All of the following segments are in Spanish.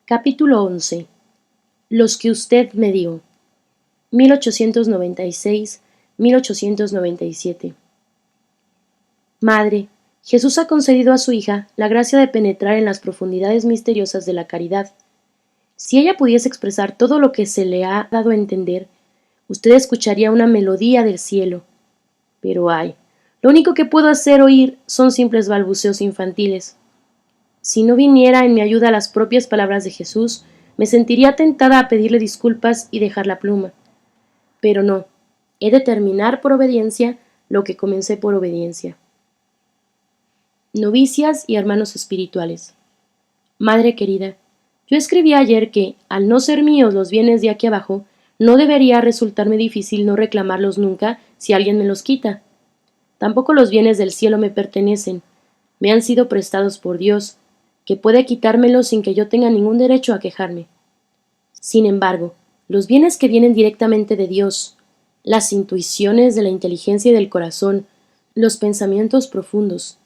Capítulo 11. Los que usted me dio. 1896-1897. Madre, Jesús ha concedido a su hija la gracia de penetrar en las profundidades misteriosas de la caridad. Si ella pudiese expresar todo lo que se le ha dado a entender, usted escucharía una melodía del cielo. Pero ay, lo único que puedo hacer oír son simples balbuceos infantiles. Si no viniera en mi ayuda las propias palabras de Jesús, me sentiría tentada a pedirle disculpas y dejar la pluma. Pero no, he de terminar por obediencia lo que comencé por obediencia. Novicias y hermanos espirituales. Madre querida, yo escribí ayer que, al no ser míos los bienes de aquí abajo, no debería resultarme difícil no reclamarlos nunca si alguien me los quita. Tampoco los bienes del cielo me pertenecen, me han sido prestados por Dios, que puede quitármelos sin que yo tenga ningún derecho a quejarme. Sin embargo, los bienes que vienen directamente de Dios, las intuiciones de la inteligencia y del corazón, los pensamientos profundos,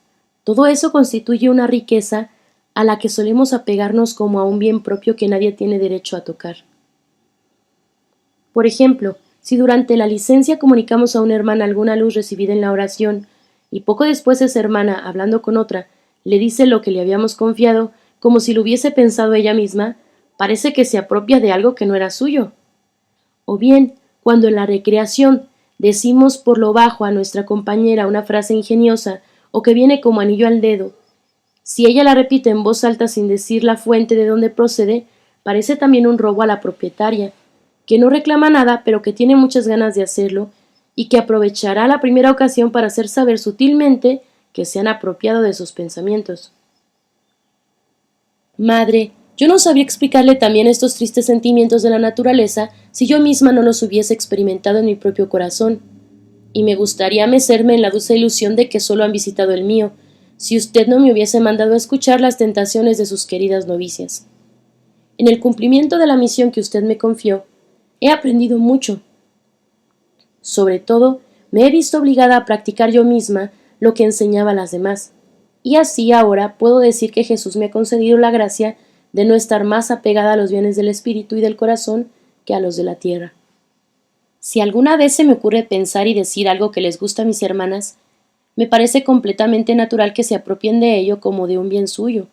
todo eso constituye una riqueza a la que solemos apegarnos como a un bien propio que nadie tiene derecho a tocar. Por ejemplo, si durante la licencia comunicamos a una hermana alguna luz recibida en la oración, y poco después esa hermana, hablando con otra, le dice lo que le habíamos confiado, como si lo hubiese pensado ella misma, parece que se apropia de algo que no era suyo. O bien, cuando en la recreación decimos por lo bajo a nuestra compañera una frase ingeniosa o que viene como anillo al dedo, si ella la repite en voz alta sin decir la fuente de donde procede, parece también un robo a la propietaria, que no reclama nada pero que tiene muchas ganas de hacerlo y que aprovechará la primera ocasión para hacer saber sutilmente que se han apropiado de sus pensamientos. Madre, yo no sabría explicarle también estos tristes sentimientos de la naturaleza si yo misma no los hubiese experimentado en mi propio corazón, y me gustaría mecerme en la dulce ilusión de que solo han visitado el mío, si usted no me hubiese mandado a escuchar las tentaciones de sus queridas novicias. En el cumplimiento de la misión que usted me confió, he aprendido mucho. Sobre todo, me he visto obligada a practicar yo misma lo que enseñaba a las demás, y así ahora puedo decir que Jesús me ha concedido la gracia de no estar más apegada a los bienes del espíritu y del corazón que a los de la tierra. Si alguna vez se me ocurre pensar y decir algo que les gusta a mis hermanas, me parece completamente natural que se apropien de ello como de un bien suyo.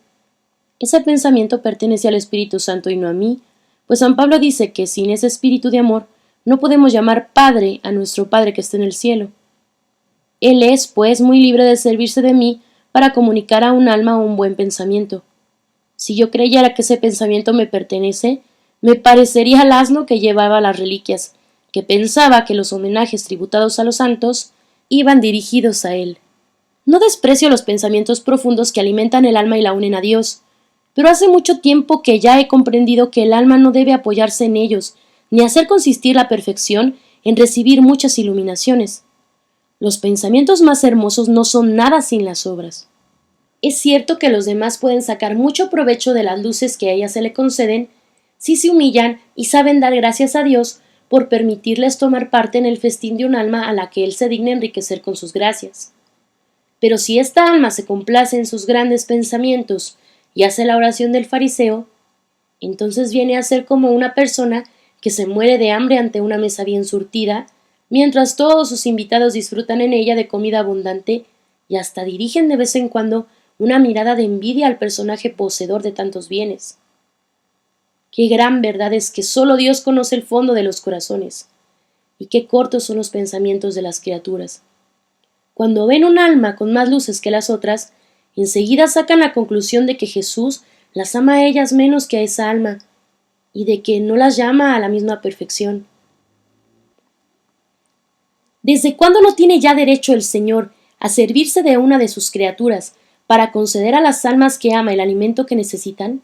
Ese pensamiento pertenece al Espíritu Santo y no a mí, pues San Pablo dice que sin ese espíritu de amor no podemos llamar Padre a nuestro Padre que está en el cielo. Él es, pues, muy libre de servirse de mí para comunicar a un alma un buen pensamiento. Si yo creyera que ese pensamiento me pertenece, me parecería al asno que llevaba las reliquias, que pensaba que los homenajes tributados a los santos iban dirigidos a él. No desprecio los pensamientos profundos que alimentan el alma y la unen a Dios, pero hace mucho tiempo que ya he comprendido que el alma no debe apoyarse en ellos, ni hacer consistir la perfección en recibir muchas iluminaciones. Los pensamientos más hermosos no son nada sin las obras. Es cierto que los demás pueden sacar mucho provecho de las luces que a ella se le conceden si se humillan y saben dar gracias a Dios por permitirles tomar parte en el festín de un alma a la que Él se digna enriquecer con sus gracias. Pero si esta alma se complace en sus grandes pensamientos y hace la oración del fariseo, entonces viene a ser como una persona que se muere de hambre ante una mesa bien surtida, mientras todos sus invitados disfrutan en ella de comida abundante y hasta dirigen de vez en cuando una mirada de envidia al personaje poseedor de tantos bienes. Qué gran verdad es que solo Dios conoce el fondo de los corazones, y qué cortos son los pensamientos de las criaturas. Cuando ven un alma con más luces que las otras, enseguida sacan la conclusión de que Jesús las ama a ellas menos que a esa alma, y de que no las llama a la misma perfección. ¿Desde cuándo no tiene ya derecho el Señor a servirse de una de sus criaturas para conceder a las almas que ama el alimento que necesitan?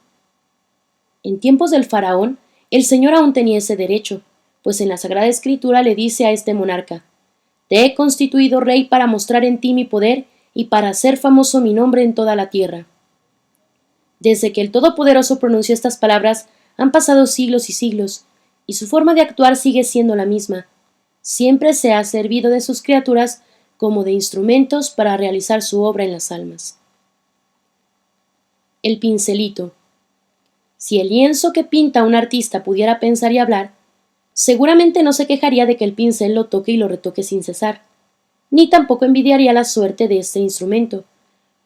En tiempos del faraón, el Señor aún tenía ese derecho, pues en la Sagrada Escritura le dice a este monarca: «Te he constituido rey para mostrar en ti mi poder y para hacer famoso mi nombre en toda la tierra». Desde que el Todopoderoso pronunció estas palabras, han pasado siglos y siglos, y su forma de actuar sigue siendo la misma. Siempre se ha servido de sus criaturas como de instrumentos para realizar su obra en las almas. El pincelito. Si el lienzo que pinta un artista pudiera pensar y hablar, seguramente no se quejaría de que el pincel lo toque y lo retoque sin cesar, ni tampoco envidiaría la suerte de este instrumento,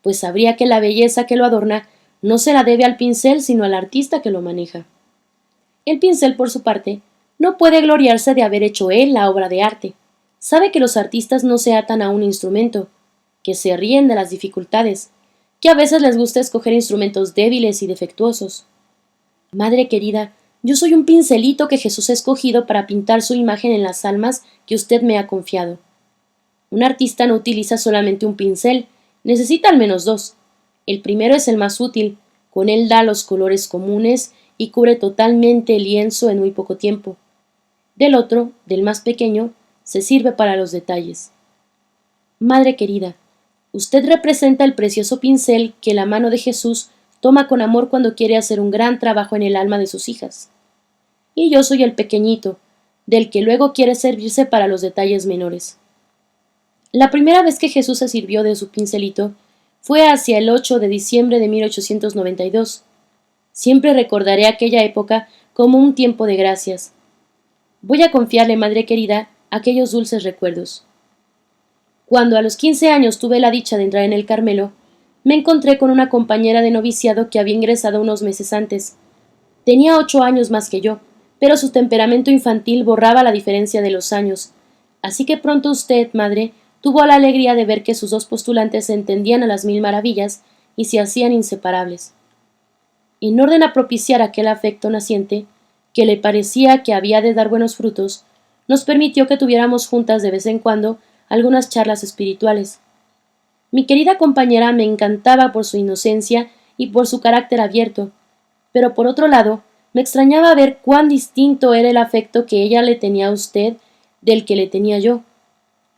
pues sabría que la belleza que lo adorna no se la debe al pincel sino al artista que lo maneja. El pincel, por su parte, no puede gloriarse de haber hecho él la obra de arte. Sabe que los artistas no se atan a un instrumento, que se ríen de las dificultades, que a veces les gusta escoger instrumentos débiles y defectuosos. Madre querida, yo soy un pincelito que Jesús ha escogido para pintar su imagen en las almas que usted me ha confiado. Un artista no utiliza solamente un pincel, necesita al menos dos. El primero es el más útil, con él da los colores comunes y cubre totalmente el lienzo en muy poco tiempo. Del otro, del más pequeño, se sirve para los detalles. Madre querida, usted representa el precioso pincel que la mano de Jesús toma con amor cuando quiere hacer un gran trabajo en el alma de sus hijas. Y yo soy el pequeñito, del que luego quiere servirse para los detalles menores. La primera vez que Jesús se sirvió de su pincelito fue hacia el 8 de diciembre de 1892. Siempre recordaré aquella época como un tiempo de gracias. Voy a confiarle, madre querida, aquellos dulces recuerdos. Cuando a los 15 años tuve la dicha de entrar en el Carmelo, me encontré con una compañera de noviciado que había ingresado unos meses antes. Tenía 8 años más que yo, pero su temperamento infantil borraba la diferencia de los años, así que pronto usted, madre, tuvo la alegría de ver que sus dos postulantes se entendían a las mil maravillas y se hacían inseparables. En orden a propiciar aquel afecto naciente, que le parecía que había de dar buenos frutos, nos permitió que tuviéramos juntas de vez en cuando algunas charlas espirituales. Mi querida compañera me encantaba por su inocencia y por su carácter abierto, pero por otro lado, me extrañaba ver cuán distinto era el afecto que ella le tenía a usted del que le tenía yo.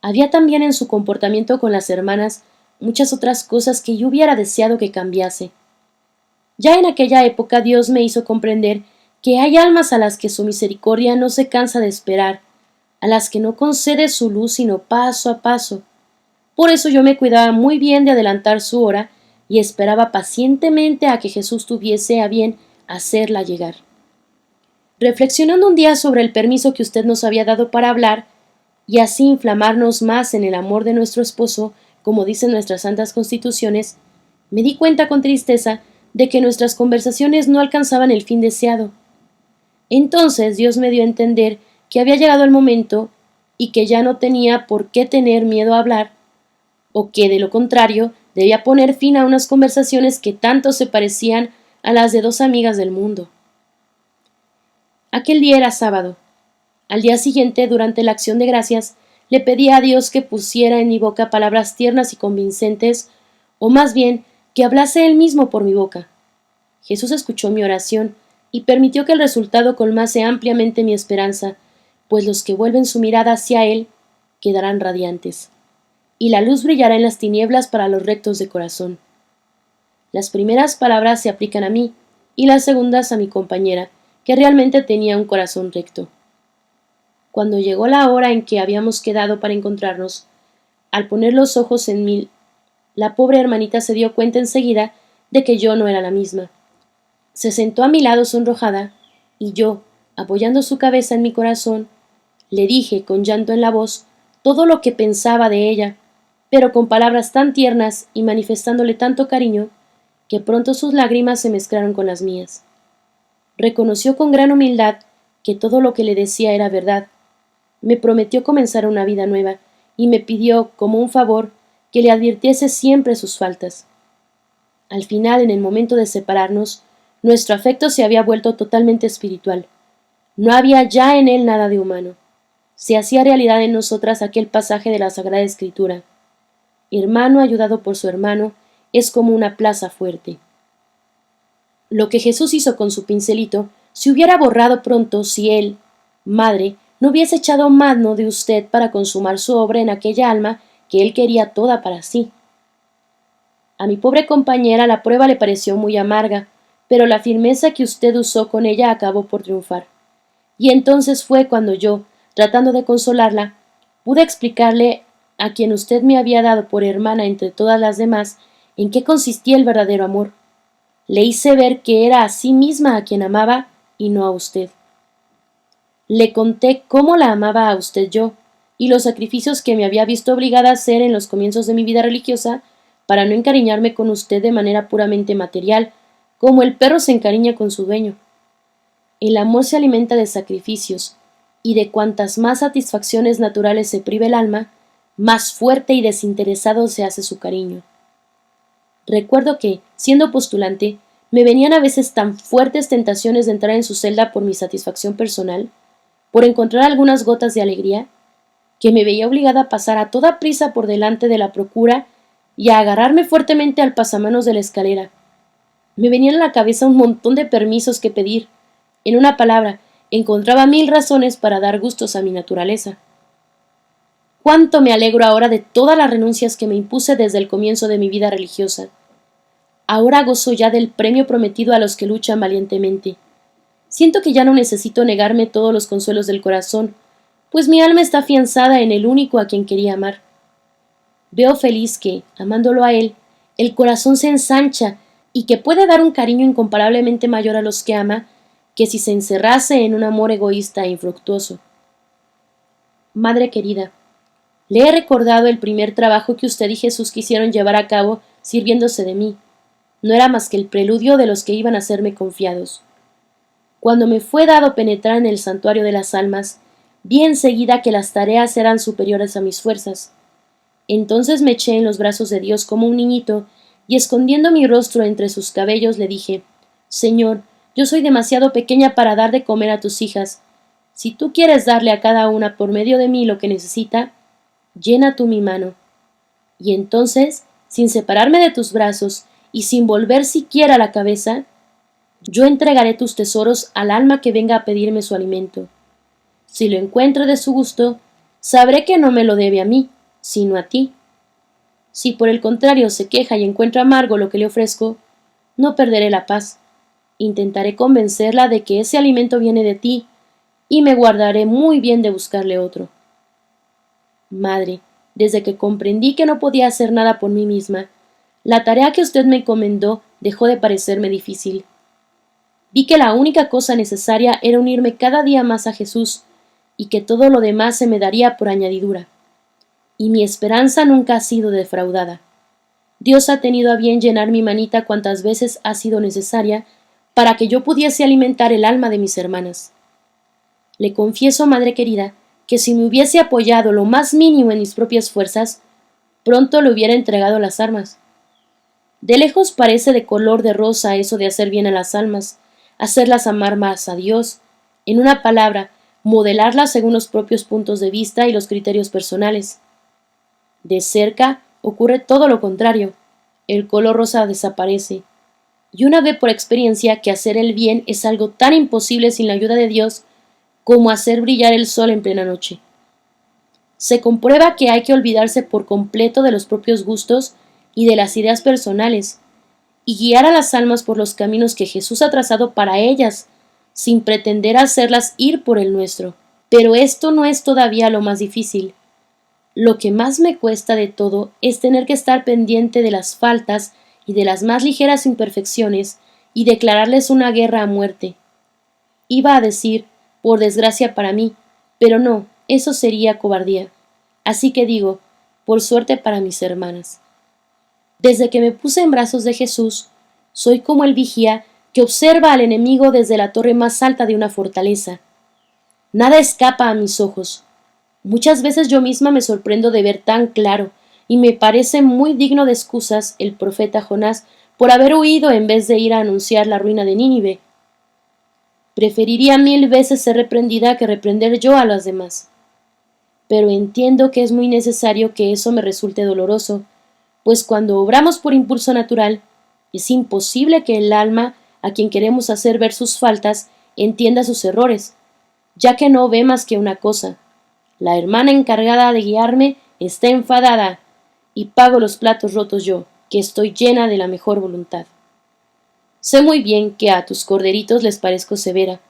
Había también en su comportamiento con las hermanas muchas otras cosas que yo hubiera deseado que cambiase. Ya en aquella época Dios me hizo comprender que hay almas a las que su misericordia no se cansa de esperar, a las que no concede su luz sino paso a paso. Por eso yo me cuidaba muy bien de adelantar su hora y esperaba pacientemente a que Jesús tuviese a bien hacerla llegar. Reflexionando un día sobre el permiso que usted nos había dado para hablar, y así inflamarnos más en el amor de nuestro esposo, como dicen nuestras santas constituciones, me di cuenta con tristeza de que nuestras conversaciones no alcanzaban el fin deseado. Entonces Dios me dio a entender que había llegado el momento y que ya no tenía por qué tener miedo a hablar, o que, de lo contrario, debía poner fin a unas conversaciones que tanto se parecían a las de dos amigas del mundo. Aquel día era sábado. Al día siguiente, durante la acción de gracias, le pedí a Dios que pusiera en mi boca palabras tiernas y convincentes, o más bien, que hablase Él mismo por mi boca. Jesús escuchó mi oración y permitió que el resultado colmase ampliamente mi esperanza, pues los que vuelven su mirada hacia Él quedarán radiantes, y la luz brillará en las tinieblas para los rectos de corazón. Las primeras palabras se aplican a mí, y las segundas a mi compañera, que realmente tenía un corazón recto. Cuando llegó la hora en que habíamos quedado para encontrarnos, al poner los ojos en mí, la pobre hermanita se dio cuenta enseguida de que yo no era la misma. Se sentó a mi lado sonrojada, y yo, apoyando su cabeza en mi corazón, le dije con llanto en la voz todo lo que pensaba de ella, pero con palabras tan tiernas y manifestándole tanto cariño, que pronto sus lágrimas se mezclaron con las mías. Reconoció con gran humildad que todo lo que le decía era verdad. Me prometió comenzar una vida nueva y me pidió, como un favor, que le advirtiese siempre sus faltas. Al final, en el momento de separarnos, nuestro afecto se había vuelto totalmente espiritual. No había ya en él nada de humano. Se hacía realidad en nosotras aquel pasaje de la Sagrada Escritura. Hermano ayudado por su hermano es como una plaza fuerte. Lo que Jesús hizo con su pincelito se hubiera borrado pronto si él, madre, no hubiese echado mano de usted para consumar su obra en aquella alma que él quería toda para sí. A mi pobre compañera la prueba le pareció muy amarga, pero la firmeza que usted usó con ella acabó por triunfar. Y entonces fue cuando yo, tratando de consolarla, pude explicarle a quien usted me había dado por hermana entre todas las demás en qué consistía el verdadero amor. Le hice ver que era a sí misma a quien amaba y no a usted. Le conté cómo la amaba a usted yo, y los sacrificios que me había visto obligada a hacer en los comienzos de mi vida religiosa para no encariñarme con usted de manera puramente material, como el perro se encariña con su dueño. El amor se alimenta de sacrificios, y de cuantas más satisfacciones naturales se prive el alma, más fuerte y desinteresado se hace su cariño. Recuerdo que, siendo postulante, me venían a veces tan fuertes tentaciones de entrar en su celda por mi satisfacción personal, por encontrar algunas gotas de alegría, que me veía obligada a pasar a toda prisa por delante de la procura y a agarrarme fuertemente al pasamanos de la escalera. Me venían a la cabeza un montón de permisos que pedir. En una palabra, encontraba 1000 razones para dar gustos a mi naturaleza. Cuánto me alegro ahora de todas las renuncias que me impuse desde el comienzo de mi vida religiosa. Ahora gozo ya del premio prometido a los que luchan valientemente. Siento que ya no necesito negarme todos los consuelos del corazón, pues mi alma está afianzada en el único a quien quería amar. Veo feliz que, amándolo a él, el corazón se ensancha y que puede dar un cariño incomparablemente mayor a los que ama que si se encerrase en un amor egoísta e infructuoso. Madre querida, le he recordado el primer trabajo que usted y Jesús quisieron llevar a cabo sirviéndose de mí. No era más que el preludio de los que iban a serme confiados. Cuando me fue dado penetrar en el santuario de las almas, vi enseguida que las tareas eran superiores a mis fuerzas. Entonces me eché en los brazos de Dios como un niñito, y escondiendo mi rostro entre sus cabellos le dije: Señor, yo soy demasiado pequeña para dar de comer a tus hijas. Si tú quieres darle a cada una por medio de mí lo que necesita, llena tú mi mano. Y entonces, sin separarme de tus brazos y sin volver siquiera la cabeza, yo entregaré tus tesoros al alma que venga a pedirme su alimento. Si lo encuentro de su gusto, sabré que no me lo debe a mí, sino a ti. Si por el contrario se queja y encuentra amargo lo que le ofrezco, no perderé la paz. Intentaré convencerla de que ese alimento viene de ti, y me guardaré muy bien de buscarle otro. Madre, desde que comprendí que no podía hacer nada por mí misma, la tarea que usted me encomendó dejó de parecerme difícil. Vi que la única cosa necesaria era unirme cada día más a Jesús, y que todo lo demás se me daría por añadidura. Y mi esperanza nunca ha sido defraudada. Dios ha tenido a bien llenar mi manita cuantas veces ha sido necesaria para que yo pudiese alimentar el alma de mis hermanas. Le confieso, madre querida, que si me hubiese apoyado lo más mínimo en mis propias fuerzas, pronto le hubiera entregado las armas. De lejos parece de color de rosa eso de hacer bien a las almas, hacerlas amar más a Dios, en una palabra, modelarlas según los propios puntos de vista y los criterios personales. De cerca ocurre todo lo contrario, el color rosa desaparece, y una ve por experiencia que hacer el bien es algo tan imposible sin la ayuda de Dios como hacer brillar el sol en plena noche. Se comprueba que hay que olvidarse por completo de los propios gustos y de las ideas personales, y guiar a las almas por los caminos que Jesús ha trazado para ellas, sin pretender hacerlas ir por el nuestro. Pero esto no es todavía lo más difícil. Lo que más me cuesta de todo es tener que estar pendiente de las faltas y de las más ligeras imperfecciones y declararles una guerra a muerte. Iba a decir, por desgracia para mí, pero no, eso sería cobardía. Así que digo, por suerte para mis hermanas. Desde que me puse en brazos de Jesús, soy como el vigía que observa al enemigo desde la torre más alta de una fortaleza. Nada escapa a mis ojos. Muchas veces yo misma me sorprendo de ver tan claro, y me parece muy digno de excusas el profeta Jonás por haber huido en vez de ir a anunciar la ruina de Nínive. Preferiría 1000 veces ser reprendida que reprender yo a las demás. Pero entiendo que es muy necesario que eso me resulte doloroso, pues cuando obramos por impulso natural, es imposible que el alma a quien queremos hacer ver sus faltas entienda sus errores, ya que no ve más que una cosa: la hermana encargada de guiarme está enfadada, y pago los platos rotos yo, que estoy llena de la mejor voluntad. Sé muy bien que a tus corderitos les parezco severa.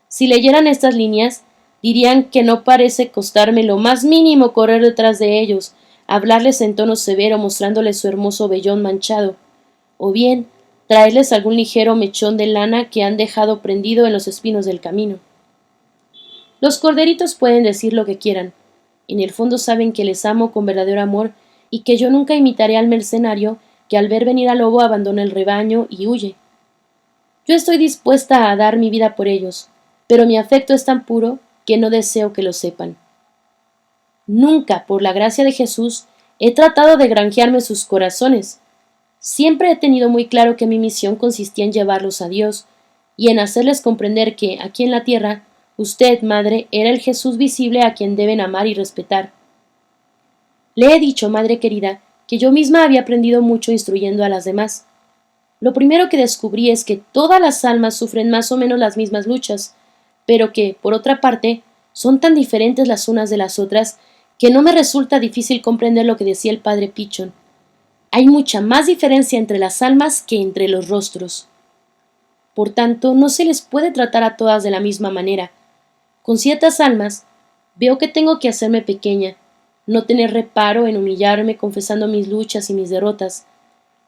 Si leyeran estas líneas, dirían que no parece costarme lo más mínimo correr detrás de ellos, hablarles en tono severo mostrándoles su hermoso vellón manchado, o bien, traerles algún ligero mechón de lana que han dejado prendido en los espinos del camino. Los corderitos pueden decir lo que quieran. En el fondo saben que les amo con verdadero amor y que yo nunca imitaré al mercenario que al ver venir al lobo abandona el rebaño y huye. Yo estoy dispuesta a dar mi vida por ellos, pero mi afecto es tan puro que no deseo que lo sepan. Nunca, por la gracia de Jesús, he tratado de granjearme sus corazones. Siempre he tenido muy claro que mi misión consistía en llevarlos a Dios y en hacerles comprender que, aquí en la tierra, usted, madre, era el Jesús visible a quien deben amar y respetar. Le he dicho, madre querida, que yo misma había aprendido mucho instruyendo a las demás. Lo primero que descubrí es que todas las almas sufren más o menos las mismas luchas, pero que, por otra parte, son tan diferentes las unas de las otras que no me resulta difícil comprender lo que decía el padre Pichon. Hay mucha más diferencia entre las almas que entre los rostros. Por tanto, no se les puede tratar a todas de la misma manera. Con ciertas almas, veo que tengo que hacerme pequeña, no tener reparo en humillarme confesando mis luchas y mis derrotas.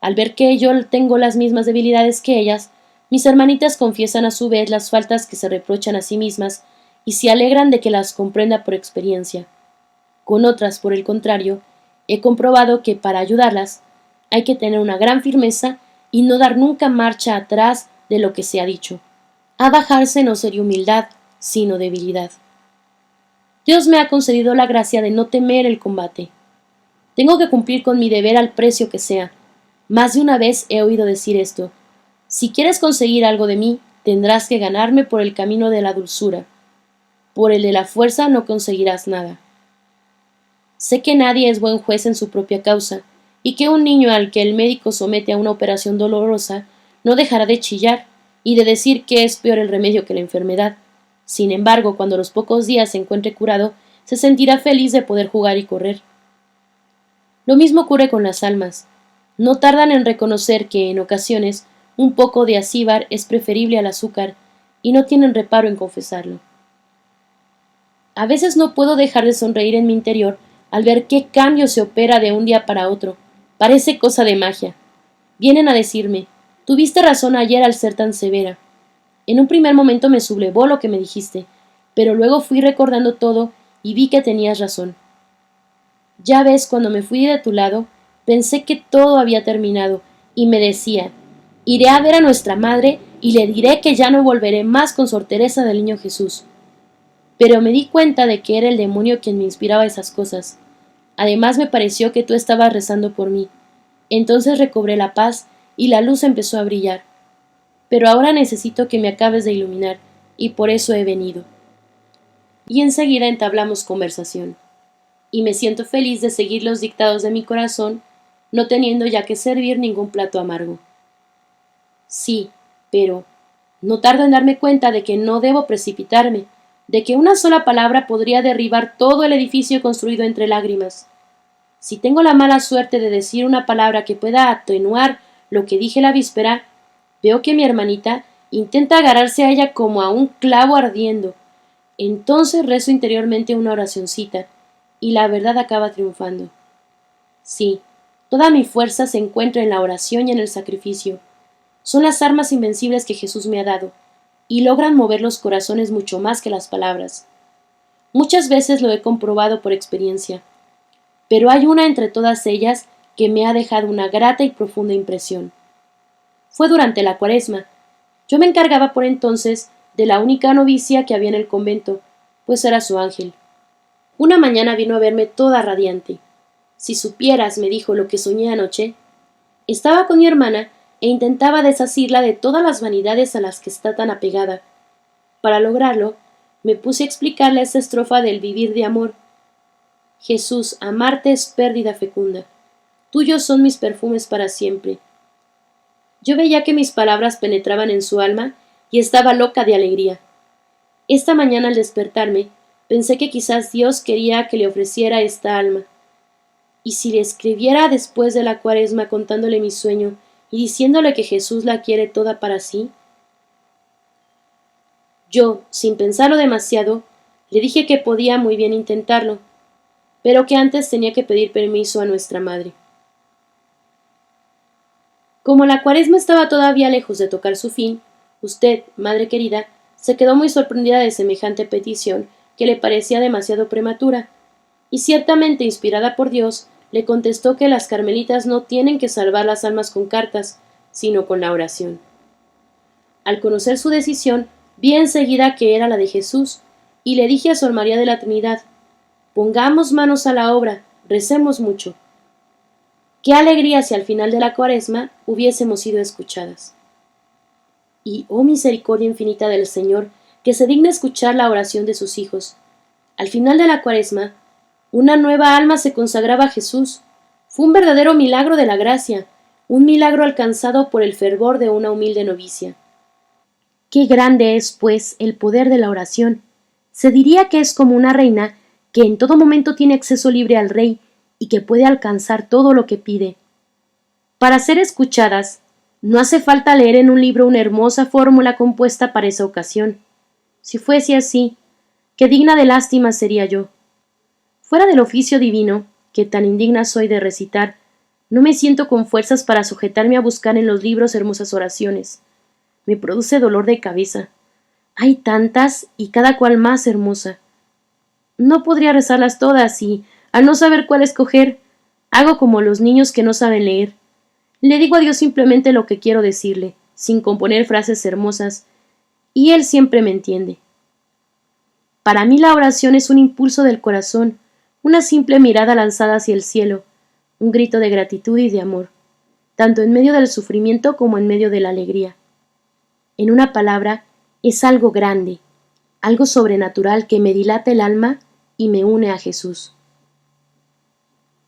Al ver que yo tengo las mismas debilidades que ellas, mis hermanitas confiesan a su vez las faltas que se reprochan a sí mismas y se alegran de que las comprenda por experiencia. Con otras, por el contrario, he comprobado que para ayudarlas hay que tener una gran firmeza y no dar nunca marcha atrás de lo que se ha dicho. Abajarse no sería humildad, sino debilidad. Dios me ha concedido la gracia de no temer el combate. Tengo que cumplir con mi deber al precio que sea. Más de una vez he oído decir esto: si quieres conseguir algo de mí, tendrás que ganarme por el camino de la dulzura. Por el de la fuerza no conseguirás nada. Sé que nadie es buen juez en su propia causa, y que un niño al que el médico somete a una operación dolorosa no dejará de chillar y de decir que es peor el remedio que la enfermedad. Sin embargo, cuando a los pocos días se encuentre curado, se sentirá feliz de poder jugar y correr. Lo mismo ocurre con las almas. No tardan en reconocer que, en ocasiones, un poco de acíbar es preferible al azúcar, y no tienen reparo en confesarlo. A veces no puedo dejar de sonreír en mi interior al ver qué cambio se opera de un día para otro. Parece cosa de magia. Vienen a decirme: tuviste razón ayer al ser tan severa. En un primer momento me sublevó lo que me dijiste, pero luego fui recordando todo y vi que tenías razón. Ya ves, cuando me fui de tu lado, pensé que todo había terminado, y me decía: iré a ver a nuestra madre y le diré que ya no volveré más con Sor Teresa del Niño Jesús. Pero me di cuenta de que era el demonio quien me inspiraba esas cosas. Además me pareció que tú estabas rezando por mí. Entonces recobré la paz y la luz empezó a brillar. Pero ahora necesito que me acabes de iluminar, y por eso he venido. Y enseguida entablamos conversación. Y me siento feliz de seguir los dictados de mi corazón, no teniendo ya que servir ningún plato amargo. Sí, pero no tardo en darme cuenta de que no debo precipitarme, de que una sola palabra podría derribar todo el edificio construido entre lágrimas. Si tengo la mala suerte de decir una palabra que pueda atenuar lo que dije la víspera, veo que mi hermanita intenta agarrarse a ella como a un clavo ardiendo. Entonces rezo interiormente una oracioncita, y la verdad acaba triunfando. Sí, toda mi fuerza se encuentra en la oración y en el sacrificio. Son las armas invencibles que Jesús me ha dado, y logran mover los corazones mucho más que las palabras. Muchas veces lo he comprobado por experiencia, pero hay una entre todas ellas que me ha dejado una grata y profunda impresión. Fue durante la Cuaresma. Yo me encargaba por entonces de la única novicia que había en el convento, pues era su ángel. Una mañana vino a verme toda radiante. Si supieras, me dijo, lo que soñé anoche. Estaba con mi hermana e intentaba desasirla de todas las vanidades a las que está tan apegada. Para lograrlo, me puse a explicarle esta estrofa del vivir de amor. Jesús, amarte es pérdida fecunda. Tuyos son mis perfumes para siempre. Yo veía que mis palabras penetraban en su alma y estaba loca de alegría. Esta mañana al despertarme, pensé que quizás Dios quería que le ofreciera esta alma. Y si le escribiera después de la Cuaresma contándole mi sueño y diciéndole que Jesús la quiere toda para sí. Yo, sin pensarlo demasiado, le dije que podía muy bien intentarlo, pero que antes tenía que pedir permiso a nuestra madre. Como la cuaresma estaba todavía lejos de tocar su fin, usted, madre querida, se quedó muy sorprendida de semejante petición que le parecía demasiado prematura, y ciertamente inspirada por Dios, le contestó que las carmelitas no tienen que salvar las almas con cartas, sino con la oración. Al conocer su decisión, vi enseguida que era la de Jesús, y le dije a Sor María de la Trinidad: pongamos manos a la obra, recemos mucho. Qué alegría si al final de la cuaresma hubiésemos sido escuchadas. Y, oh misericordia infinita del Señor, que se digna escuchar la oración de sus hijos. Al final de la cuaresma, una nueva alma se consagraba a Jesús. Fue un verdadero milagro de la gracia, un milagro alcanzado por el fervor de una humilde novicia. Qué grande es, pues, el poder de la oración. Se diría que es como una reina que en todo momento tiene acceso libre al rey y que puede alcanzar todo lo que pide. Para ser escuchadas, no hace falta leer en un libro una hermosa fórmula compuesta para esa ocasión. Si fuese así, qué digna de lástima sería yo. Fuera del oficio divino, que tan indigna soy de recitar, no me siento con fuerzas para sujetarme a buscar en los libros hermosas oraciones. Me produce dolor de cabeza. Hay tantas y cada cual más hermosa. No podría rezarlas todas y, al no saber cuál escoger, hago como los niños que no saben leer. Le digo a Dios simplemente lo que quiero decirle, sin componer frases hermosas, y Él siempre me entiende. Para mí la oración es un impulso del corazón, una simple mirada lanzada hacia el cielo, un grito de gratitud y de amor, tanto en medio del sufrimiento como en medio de la alegría. En una palabra, es algo grande, algo sobrenatural que me dilata el alma y me une a Jesús.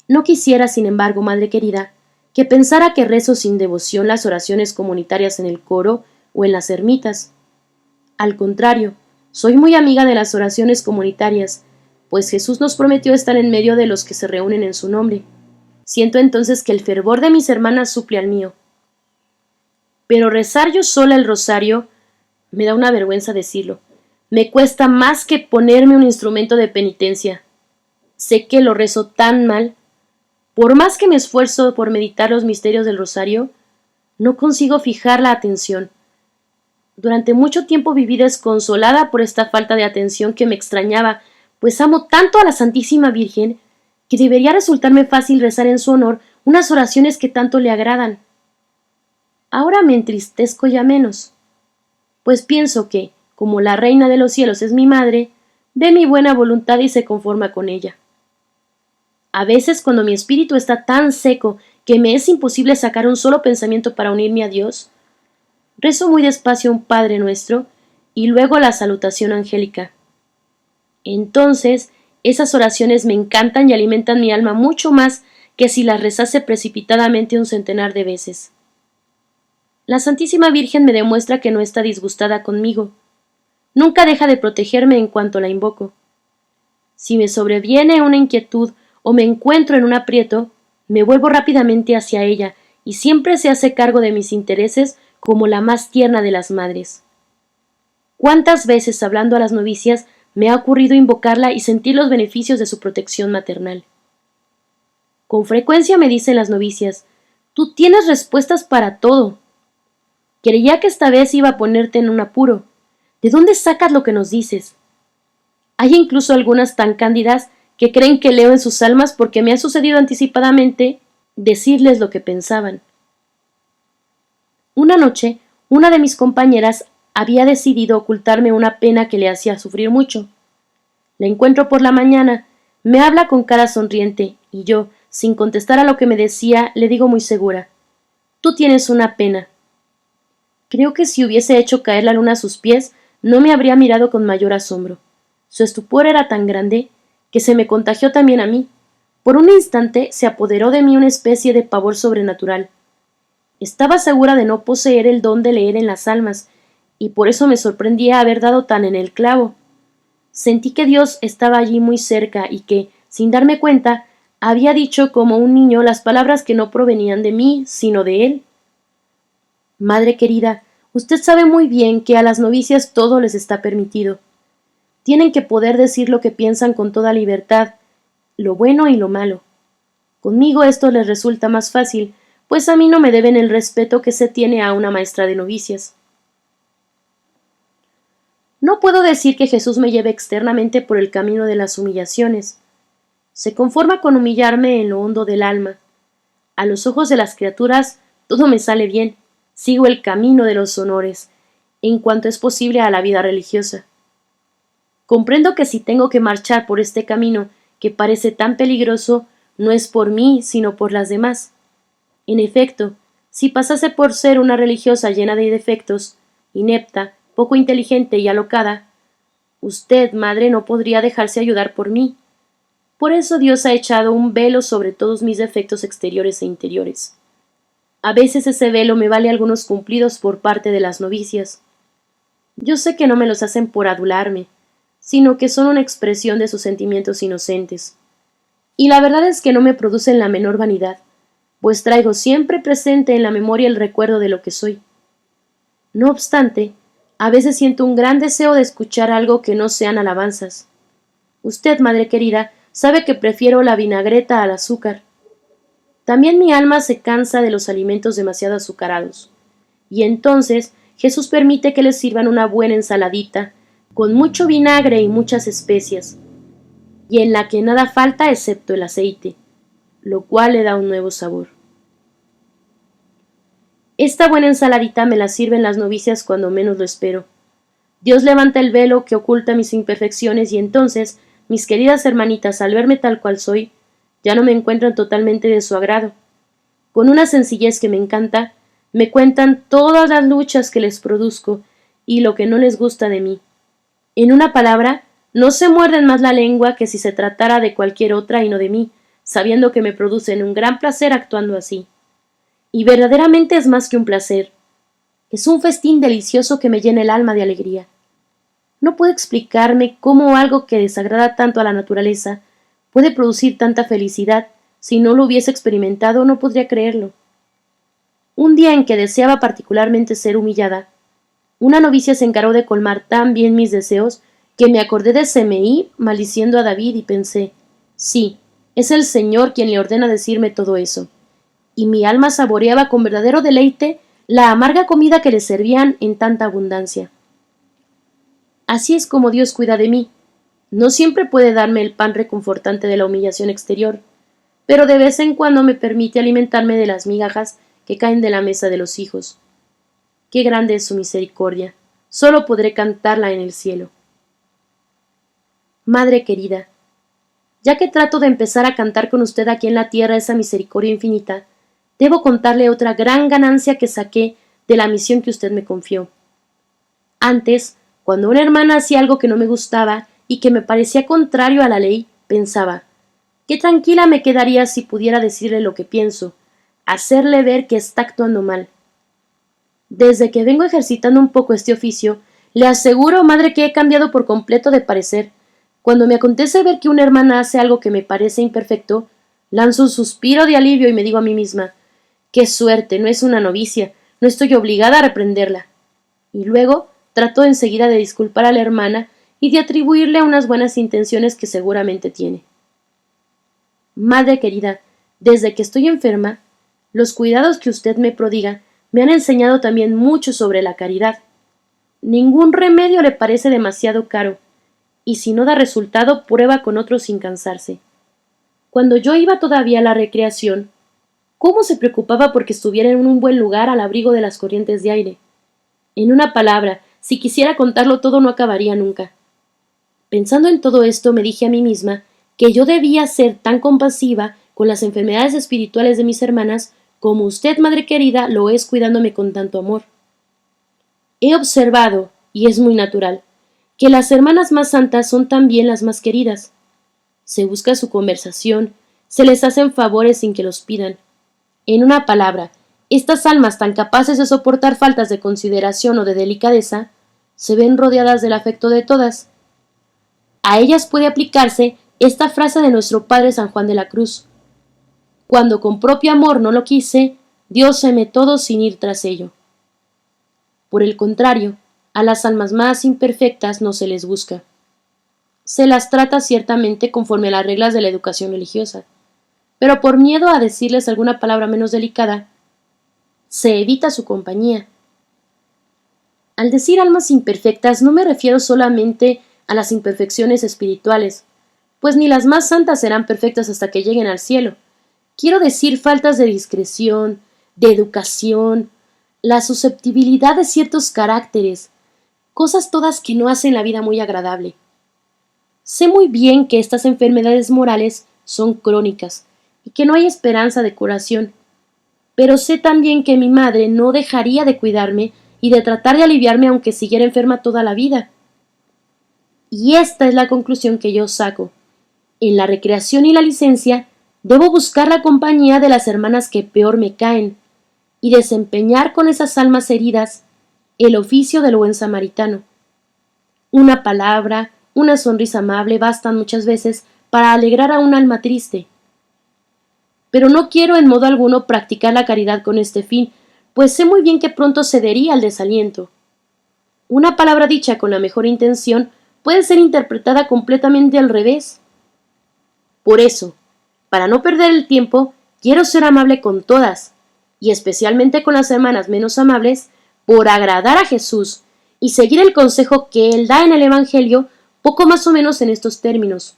No quisiera, sin embargo, madre querida, que pensara que rezo sin devoción las oraciones comunitarias en el coro o en las ermitas. Al contrario, soy muy amiga de las oraciones comunitarias, pues Jesús nos prometió estar en medio de los que se reúnen en su nombre. Siento entonces que el fervor de mis hermanas suple al mío. Pero rezar yo sola el rosario, me da una vergüenza decirlo, me cuesta más que ponerme un instrumento de penitencia. Sé que lo rezo tan mal. Por más que me esfuerzo por meditar los misterios del rosario, no consigo fijar la atención. Durante mucho tiempo viví desconsolada por esta falta de atención que me extrañaba, pues amo tanto a la Santísima Virgen que debería resultarme fácil rezar en su honor unas oraciones que tanto le agradan. Ahora me entristezco ya menos, pues pienso que, como la Reina de los Cielos es mi madre, ve mi buena voluntad y se conforma con ella. A veces, cuando mi espíritu está tan seco que me es imposible sacar un solo pensamiento para unirme a Dios, rezo muy despacio un Padre Nuestro y luego la salutación angélica. Entonces, esas oraciones me encantan y alimentan mi alma mucho más que si las rezase precipitadamente un centenar de veces. La Santísima Virgen me demuestra que no está disgustada conmigo. Nunca deja de protegerme en cuanto la invoco. Si me sobreviene una inquietud o me encuentro en un aprieto, me vuelvo rápidamente hacia ella y siempre se hace cargo de mis intereses como la más tierna de las madres. ¿Cuántas veces, hablando a las novicias, me ha ocurrido invocarla y sentir los beneficios de su protección maternal? Con frecuencia me dicen las novicias: tú tienes respuestas para todo. Creía que esta vez iba a ponerte en un apuro. ¿De dónde sacas lo que nos dices? Hay incluso algunas tan cándidas que creen que leo en sus almas porque me ha sucedido anticipadamente decirles lo que pensaban. Una noche, una de mis compañeras había decidido ocultarme una pena que le hacía sufrir mucho. La encuentro por la mañana, me habla con cara sonriente y yo, sin contestar a lo que me decía, le digo muy segura: tú tienes una pena. Creo que si hubiese hecho caer la luna a sus pies, no me habría mirado con mayor asombro. Su estupor era tan grande que se me contagió también a mí. Por un instante se apoderó de mí una especie de pavor sobrenatural. Estaba segura de no poseer el don de leer en las almas, y por eso me sorprendía haber dado tan en el clavo. Sentí que Dios estaba allí muy cerca y que, sin darme cuenta, había dicho como un niño las palabras que no provenían de mí, sino de Él. Madre querida, usted sabe muy bien que a las novicias todo les está permitido. Tienen que poder decir lo que piensan con toda libertad, lo bueno y lo malo. Conmigo esto les resulta más fácil, pues a mí no me deben el respeto que se tiene a una maestra de novicias. No puedo decir que Jesús me lleve externamente por el camino de las humillaciones. Se conforma con humillarme en lo hondo del alma. A los ojos de las criaturas todo me sale bien, sigo el camino de los honores, en cuanto es posible a la vida religiosa. Comprendo que si tengo que marchar por este camino que parece tan peligroso, no es por mí, sino por las demás. En efecto, si pasase por ser una religiosa llena de defectos, inepta, poco inteligente y alocada, usted, madre, no podría dejarse ayudar por mí. Por eso Dios ha echado un velo sobre todos mis defectos exteriores e interiores. A veces ese velo me vale algunos cumplidos por parte de las novicias. Yo sé que no me los hacen por adularme, sino que son una expresión de sus sentimientos inocentes. Y la verdad es que no me producen la menor vanidad, pues traigo siempre presente en la memoria el recuerdo de lo que soy. No obstante, a veces siento un gran deseo de escuchar algo que no sean alabanzas. Usted, madre querida, sabe que prefiero la vinagreta al azúcar. También mi alma se cansa de los alimentos demasiado azucarados. Y entonces Jesús permite que le sirvan una buena ensaladita, con mucho vinagre y muchas especias, y en la que nada falta excepto el aceite, lo cual le da un nuevo sabor. Esta buena ensaladita me la sirven las novicias cuando menos lo espero. Dios levanta el velo que oculta mis imperfecciones y entonces mis queridas hermanitas, al verme tal cual soy, ya no me encuentran totalmente de su agrado. Con una sencillez que me encanta, me cuentan todas las luchas que les produzco y lo que no les gusta de mí. En una palabra, no se muerden más la lengua que si se tratara de cualquier otra y no de mí, sabiendo que me producen un gran placer actuando así. Y verdaderamente es más que un placer. Es un festín delicioso que me llena el alma de alegría. No puedo explicarme cómo algo que desagrada tanto a la naturaleza puede producir tanta felicidad. Si no lo hubiese experimentado, no podría creerlo. Un día en que deseaba particularmente ser humillada, una novicia se encargó de colmar tan bien mis deseos que me acordé de Semeí maldiciendo a David y pensé, sí, es el Señor quien le ordena decirme todo eso. Y mi alma saboreaba con verdadero deleite la amarga comida que le servían en tanta abundancia. Así es como Dios cuida de mí. No siempre puede darme el pan reconfortante de la humillación exterior, pero de vez en cuando me permite alimentarme de las migajas que caen de la mesa de los hijos. Qué grande es su misericordia. Solo podré cantarla en el cielo. Madre querida, ya que trato de empezar a cantar con usted aquí en la tierra esa misericordia infinita, debo contarle otra gran ganancia que saqué de la misión que usted me confió. Antes, cuando una hermana hacía algo que no me gustaba y que me parecía contrario a la ley, pensaba, qué tranquila me quedaría si pudiera decirle lo que pienso, hacerle ver que está actuando mal. Desde que vengo ejercitando un poco este oficio, le aseguro, madre, que he cambiado por completo de parecer. Cuando me acontece ver que una hermana hace algo que me parece imperfecto, lanzo un suspiro de alivio y me digo a mí misma, qué suerte, no es una novicia, no estoy obligada a reprenderla. Y luego trato enseguida de disculpar a la hermana y de atribuirle unas buenas intenciones que seguramente tiene. Madre querida, desde que estoy enferma, los cuidados que usted me prodiga me han enseñado también mucho sobre la caridad. Ningún remedio le parece demasiado caro, y si no da resultado, prueba con otro sin cansarse. Cuando yo iba todavía a la recreación, ¿cómo se preocupaba porque estuviera en un buen lugar al abrigo de las corrientes de aire? En una palabra, si quisiera contarlo todo no acabaría nunca. Pensando en todo esto, me dije a mí misma que yo debía ser tan compasiva con las enfermedades espirituales de mis hermanas como usted, madre querida, lo es cuidándome con tanto amor. He observado, y es muy natural, que las hermanas más santas son también las más queridas. Se busca su conversación, se les hacen favores sin que los pidan. En una palabra, estas almas tan capaces de soportar faltas de consideración o de delicadeza, se ven rodeadas del afecto de todas. A ellas puede aplicarse esta frase de nuestro Padre San Juan de la Cruz. Cuando con propio amor no lo quise, dióseme todo sin ir tras ello. Por el contrario, a las almas más imperfectas no se les busca. Se las trata ciertamente conforme a las reglas de la educación religiosa, pero por miedo a decirles alguna palabra menos delicada, se evita su compañía. Al decir almas imperfectas no me refiero solamente a las imperfecciones espirituales, pues ni las más santas serán perfectas hasta que lleguen al cielo. Quiero decir faltas de discreción, de educación, la susceptibilidad de ciertos caracteres, cosas todas que no hacen la vida muy agradable. Sé muy bien que estas enfermedades morales son crónicas y que no hay esperanza de curación, pero sé también que mi madre no dejaría de cuidarme y de tratar de aliviarme aunque siguiera enferma toda la vida. Y esta es la conclusión que yo saco. En la recreación y la licencia debo buscar la compañía de las hermanas que peor me caen y desempeñar con esas almas heridas el oficio del buen samaritano. Una palabra, una sonrisa amable bastan muchas veces para alegrar a un alma triste. Pero no quiero en modo alguno practicar la caridad con este fin, pues sé muy bien que pronto cedería al desaliento. Una palabra dicha con la mejor intención puede ser interpretada completamente al revés. Por eso, para no perder el tiempo, quiero ser amable con todas, y especialmente con las hermanas menos amables, por agradar a Jesús y seguir el consejo que Él da en el Evangelio, poco más o menos en estos términos.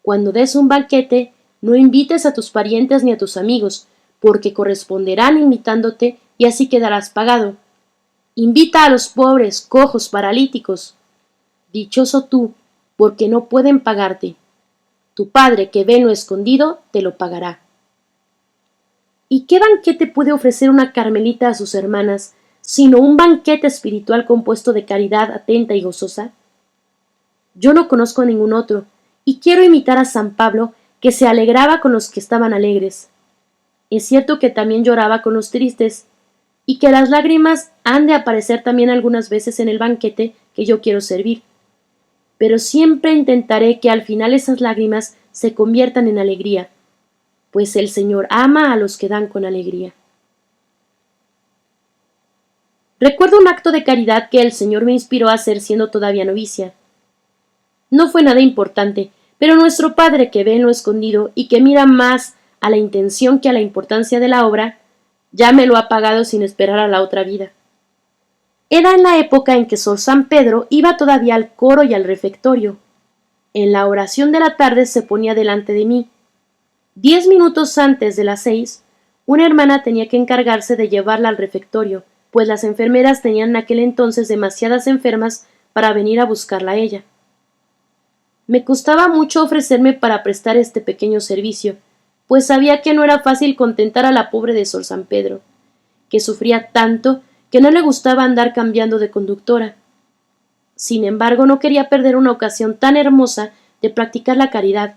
Cuando des un banquete, no invites a tus parientes ni a tus amigos, porque corresponderán invitándote y así quedarás pagado. Invita a los pobres, cojos, paralíticos. Dichoso tú, porque no pueden pagarte. Tu Padre que ve en lo escondido te lo pagará. ¿Y qué banquete puede ofrecer una carmelita a sus hermanas, sino un banquete espiritual compuesto de caridad atenta y gozosa? Yo no conozco ningún otro, y quiero imitar a San Pablo, que se alegraba con los que estaban alegres. Es cierto que también lloraba con los tristes, y que las lágrimas han de aparecer también algunas veces en el banquete que yo quiero servir. Pero siempre intentaré que al final esas lágrimas se conviertan en alegría, pues el Señor ama a los que dan con alegría. Recuerdo un acto de caridad que el Señor me inspiró a hacer siendo todavía novicia. No fue nada importante, pero nuestro Padre que ve en lo escondido y que mira más a la intención que a la importancia de la obra, ya me lo ha pagado sin esperar a la otra vida. Era en la época en que Sor San Pedro iba todavía al coro y al refectorio. En la oración de la tarde se ponía delante de mí. 10 minutos antes de las 6, una hermana tenía que encargarse de llevarla al refectorio, pues las enfermeras tenían en aquel entonces demasiadas enfermas para venir a buscarla a ella. Me costaba mucho ofrecerme para prestar este pequeño servicio, pues sabía que no era fácil contentar a la pobre de Sor San Pedro, que sufría tanto que no le gustaba andar cambiando de conductora. Sin embargo, no quería perder una ocasión tan hermosa de practicar la caridad,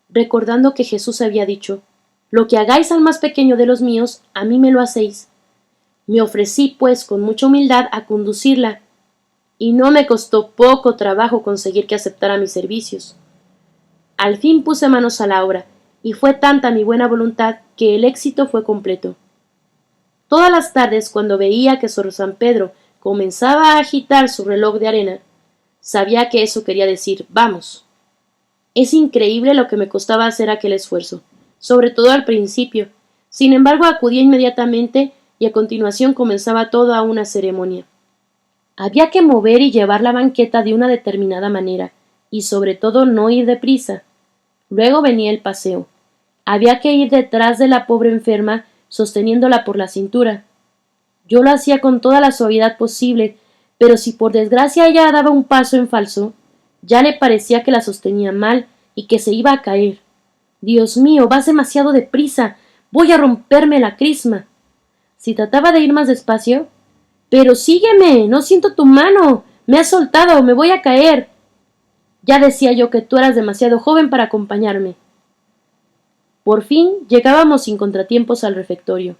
recordando que Jesús había dicho: «Lo que hagáis al más pequeño de los míos, a mí me lo hacéis». Me ofrecí, pues, con mucha humildad a conducirla, y no me costó poco trabajo conseguir que aceptara mis servicios. Al fin puse manos a la obra, y fue tanta mi buena voluntad que el éxito fue completo. Todas las tardes, cuando veía que Sor San Pedro comenzaba a agitar su reloj de arena, sabía que eso quería decir «vamos». Es increíble lo que me costaba hacer aquel esfuerzo, sobre todo al principio. Sin embargo, acudía inmediatamente y a continuación comenzaba toda una ceremonia. Había que mover y llevar la banqueta de una determinada manera, y sobre todo no ir deprisa. Luego venía el paseo. Había que ir detrás de la pobre enferma, sosteniéndola por la cintura. Yo lo hacía con toda la suavidad posible, pero si por desgracia ella daba un paso en falso, ya le parecía que la sostenía mal y que se iba a caer. «Dios mío, vas demasiado deprisa. Voy a romperme la crisma». Si trataba de ir más despacio: «Pero sígueme, no siento tu mano. Me has soltado, me voy a caer». Ya decía yo que tú eras demasiado joven para acompañarme. Por fin llegábamos sin contratiempos al refectorio.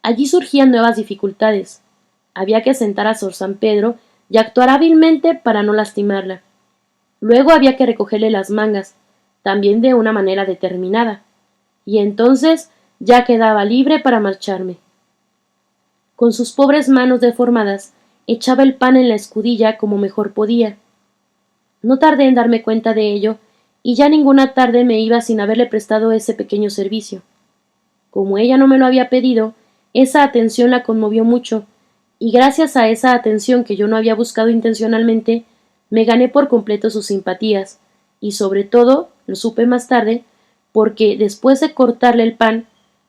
Allí surgían nuevas dificultades. Había que sentar a Sor San Pedro y actuar hábilmente para no lastimarla. Luego había que recogerle las mangas, también de una manera determinada, y entonces ya quedaba libre para marcharme. Con sus pobres manos deformadas, echaba el pan en la escudilla como mejor podía. No tardé en darme cuenta de ello, y ya ninguna tarde me iba sin haberle prestado ese pequeño servicio. Como ella no me lo había pedido, Esa atención la conmovió mucho, y gracias a esa atención que yo no había buscado intencionalmente, me gané por completo sus simpatías, y sobre todo, lo supe más tarde, porque después de cortarle el pan,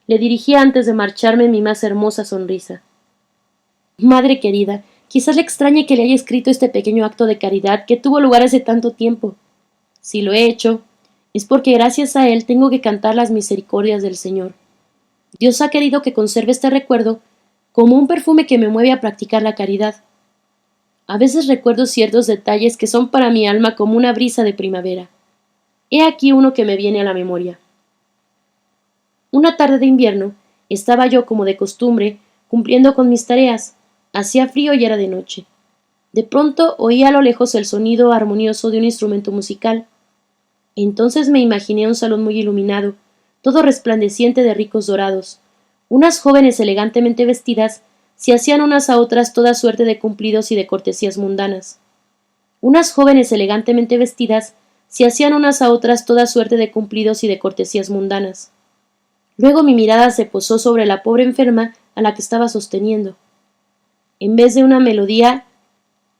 le dirigí antes de marcharme mi más hermosa sonrisa. Madre querida, quizás le extrañe que le haya escrito este pequeño acto de caridad que tuvo lugar hace tanto tiempo. Si lo he hecho, es porque gracias a él tengo que cantar las misericordias del Señor. Dios ha querido que conserve este recuerdo como un perfume que me mueve a practicar la caridad. A veces recuerdo ciertos detalles que son para mi alma como una brisa de primavera. He aquí uno que me viene a la memoria. Una tarde de invierno, estaba yo, como de costumbre, cumpliendo con mis tareas. Hacía frío y era de noche. De pronto oí a lo lejos el sonido armonioso de un instrumento musical. Entonces me imaginé un salón muy iluminado, todo resplandeciente de ricos dorados. Unas jóvenes elegantemente vestidas se hacían unas a otras toda suerte de cumplidos y de cortesías mundanas. Unas jóvenes elegantemente vestidas se hacían unas a otras toda suerte de cumplidos y de cortesías mundanas. Luego mi mirada se posó sobre la pobre enferma a la que estaba sosteniendo. En vez de una melodía,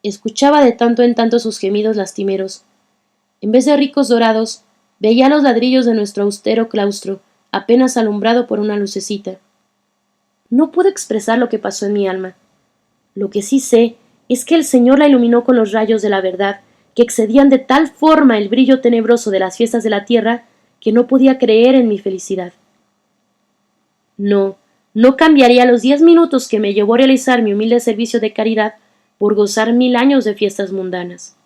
escuchaba de tanto en tanto sus gemidos lastimeros. En vez de ricos dorados, veía los ladrillos de nuestro austero claustro, apenas alumbrado por una lucecita. No puedo expresar lo que pasó en mi alma. Lo que sí sé es que el Señor la iluminó con los rayos de la verdad, que excedían de tal forma el brillo tenebroso de las fiestas de la tierra, que no podía creer en mi felicidad. No cambiaría los 10 minutos que me llevó a realizar mi humilde servicio de caridad por gozar 1000 años de fiestas mundanas.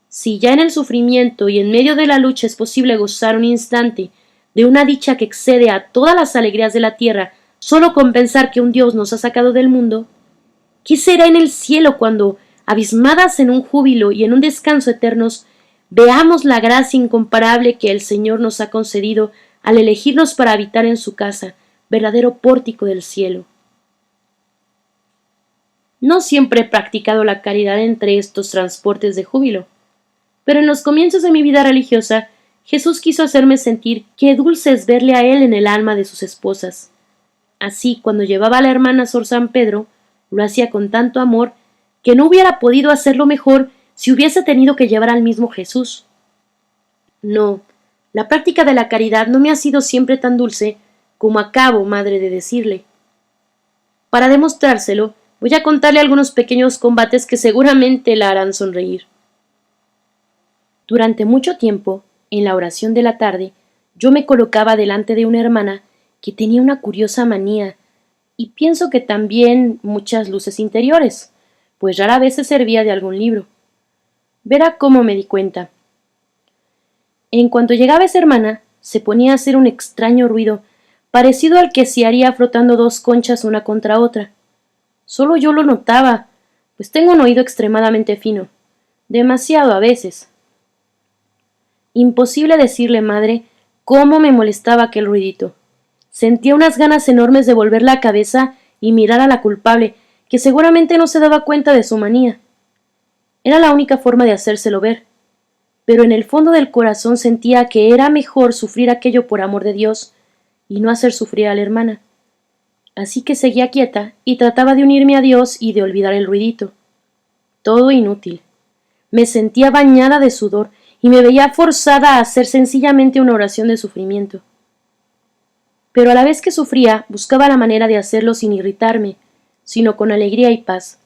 Si ya en el sufrimiento y en medio de la lucha es posible gozar un instante de una dicha que excede a todas las alegrías de la tierra solo con pensar que un Dios nos ha sacado del mundo, ¿qué será en el cielo cuando, abismadas en un júbilo y en un descanso eternos, veamos la gracia incomparable que el Señor nos ha concedido al elegirnos para habitar en su casa, verdadero pórtico del cielo? No siempre he practicado la caridad entre estos transportes de júbilo, pero en los comienzos de mi vida religiosa, Jesús quiso hacerme sentir qué dulce es verle a Él en el alma de sus esposas. Así, cuando llevaba a la hermana Sor San Pedro, lo hacía con tanto amor que no hubiera podido hacerlo mejor si hubiese tenido que llevar al mismo Jesús. No, la práctica de la caridad no me ha sido siempre tan dulce como acabo, madre, de decirle. Para demostrárselo, voy a contarle algunos pequeños combates que seguramente la harán sonreír. Durante mucho tiempo, en la oración de la tarde, yo me colocaba delante de una hermana que tenía una curiosa manía, y pienso que también muchas luces interiores, pues rara vez se servía de algún libro. Verá cómo me di cuenta. En cuanto llegaba esa hermana, se ponía a hacer un extraño ruido, parecido al que se haría frotando dos conchas una contra otra. Solo yo lo notaba, pues tengo un oído extremadamente fino, demasiado a veces. Imposible decirle, madre, cómo me molestaba aquel ruidito. Sentía unas ganas enormes de volver la cabeza y mirar a la culpable, que seguramente no se daba cuenta de su manía. Era la única forma de hacérselo ver, pero en el fondo del corazón sentía que era mejor sufrir aquello por amor de Dios y no hacer sufrir a la hermana. Así que seguía quieta y trataba de unirme a Dios y de olvidar el ruidito. Todo inútil. Me sentía bañada de sudor y me veía forzada a hacer sencillamente una oración de sufrimiento. Pero a la vez que sufría, buscaba la manera de hacerlo sin irritarme, sino con alegría y paz,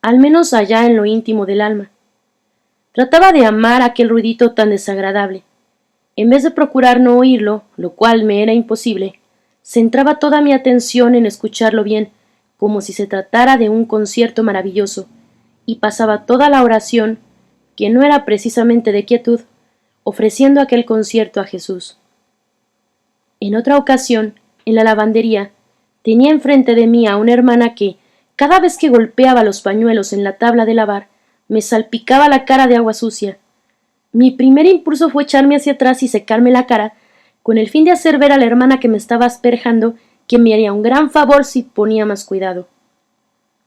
al menos allá en lo íntimo del alma. Trataba de amar aquel ruidito tan desagradable. En vez de procurar no oírlo, lo cual me era imposible, centraba toda mi atención en escucharlo bien, como si se tratara de un concierto maravilloso, y pasaba toda la oración, que no era precisamente de quietud, ofreciendo aquel concierto a Jesús. En otra ocasión, en la lavandería, tenía enfrente de mí a una hermana que, cada vez que golpeaba los pañuelos en la tabla de lavar, me salpicaba la cara de agua sucia. Mi primer impulso fue echarme hacia atrás y secarme la cara, con el fin de hacer ver a la hermana que me estaba asperjando que me haría un gran favor si ponía más cuidado.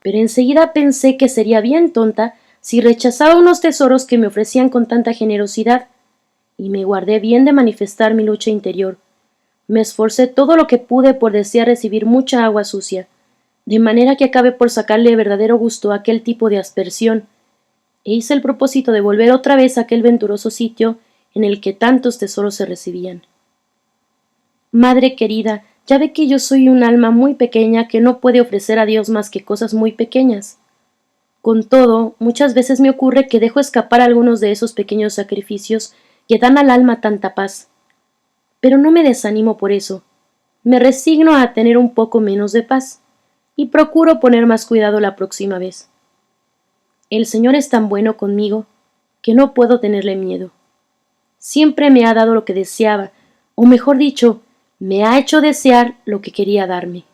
Pero enseguida pensé que sería bien tonta si rechazaba unos tesoros que me ofrecían con tanta generosidad, y me guardé bien de manifestar mi lucha interior, Me esforcé todo lo que pude por desear recibir mucha agua sucia, de manera que acabé por sacarle verdadero gusto a aquel tipo de aspersión, e hice el propósito de volver otra vez a aquel venturoso sitio en el que tantos tesoros se recibían. Madre querida, ya ve que yo soy un alma muy pequeña que no puede ofrecer a Dios más que cosas muy pequeñas. Con todo, muchas veces me ocurre que dejo escapar algunos de esos pequeños sacrificios que dan al alma tanta paz. Pero no me desanimo por eso. Me resigno a tener un poco menos de paz, y procuro poner más cuidado la próxima vez. El Señor es tan bueno conmigo que no puedo tenerle miedo. Siempre me ha dado lo que deseaba, o mejor dicho, me ha hecho desear lo que quería darme.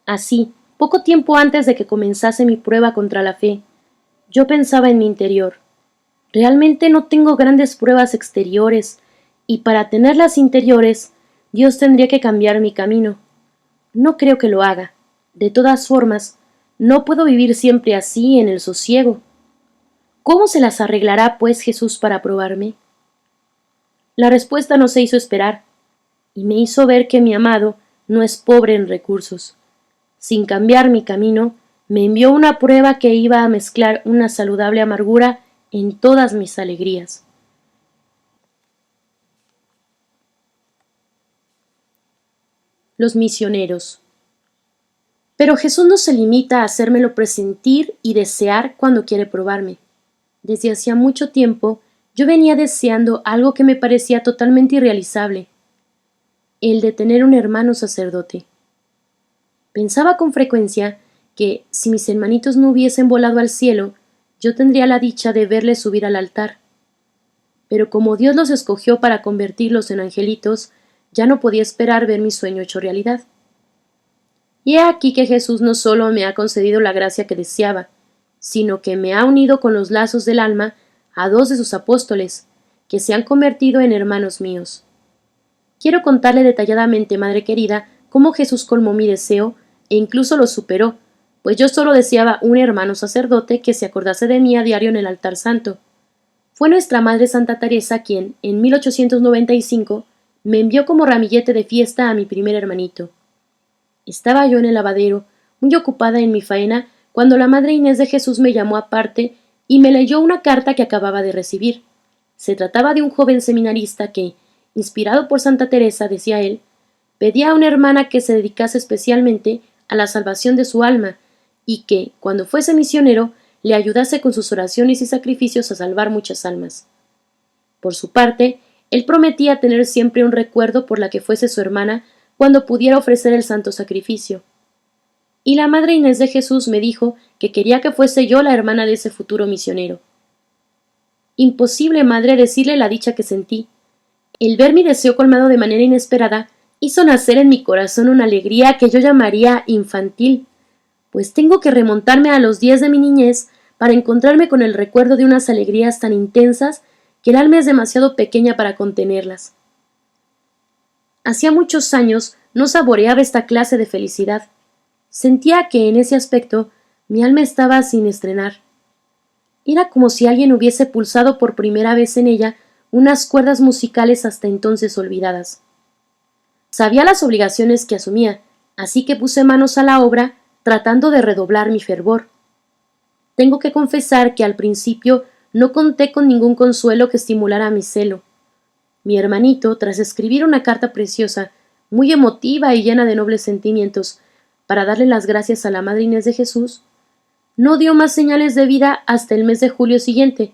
Así, poco tiempo antes de que comenzase mi prueba contra la fe, yo pensaba en mi interior. Realmente no tengo grandes pruebas exteriores, y para tenerlas interiores, Dios tendría que cambiar mi camino. No creo que lo haga. De todas formas, no puedo vivir siempre así en el sosiego. ¿Cómo se las arreglará, pues, Jesús para probarme? La respuesta no se hizo esperar, y me hizo ver que mi amado no es pobre en recursos. Sin cambiar mi camino, me envió una prueba que iba a mezclar una saludable amargura en todas mis alegrías. Los misioneros. Pero Jesús no se limita a hacérmelo presentir y desear cuando quiere probarme. Desde hacía mucho tiempo yo venía deseando algo que me parecía totalmente irrealizable, el de tener un hermano sacerdote. Pensaba con frecuencia que, si mis hermanitos no hubiesen volado al cielo, yo tendría la dicha de verles subir al altar. Pero como Dios los escogió para convertirlos en angelitos, ya no podía esperar ver mi sueño hecho realidad. Y he aquí que Jesús no solo me ha concedido la gracia que deseaba, sino que me ha unido con los lazos del alma a 2 de sus apóstoles, que se han convertido en hermanos míos. Quiero contarle detalladamente, madre querida, cómo Jesús colmó mi deseo e incluso lo superó, pues yo solo deseaba un hermano sacerdote que se acordase de mí a diario en el altar santo. Fue nuestra Madre Santa Teresa quien, en 1895, me envió como ramillete de fiesta a mi primer hermanito. Estaba yo en el lavadero, muy ocupada en mi faena, cuando la Madre Inés de Jesús me llamó aparte y me leyó una carta que acababa de recibir. Se trataba de un joven seminarista que, inspirado por Santa Teresa, decía él, pedía a una hermana que se dedicase especialmente a la salvación de su alma y que, cuando fuese misionero, le ayudase con sus oraciones y sacrificios a salvar muchas almas. Por su parte, él prometía tener siempre un recuerdo por la que fuese su hermana cuando pudiera ofrecer el santo sacrificio. Y la Madre Inés de Jesús me dijo que quería que fuese yo la hermana de ese futuro misionero. Imposible, madre, decirle la dicha que sentí. El ver mi deseo colmado de manera inesperada hizo nacer en mi corazón una alegría que yo llamaría infantil, pues tengo que remontarme a los días de mi niñez para encontrarme con el recuerdo de unas alegrías tan intensas que el alma es demasiado pequeña para contenerlas. Hacía muchos años no saboreaba esta clase de felicidad. Sentía que en ese aspecto mi alma estaba sin estrenar. Era como si alguien hubiese pulsado por primera vez en ella unas cuerdas musicales hasta entonces olvidadas. Sabía las obligaciones que asumía, así que puse manos a la obra tratando de redoblar mi fervor. Tengo que confesar que al principio no conté con ningún consuelo que estimulara mi celo. Mi hermanito, tras escribir una carta preciosa, muy emotiva y llena de nobles sentimientos, para darle las gracias a la Madre Inés de Jesús, no dio más señales de vida hasta el mes de julio siguiente,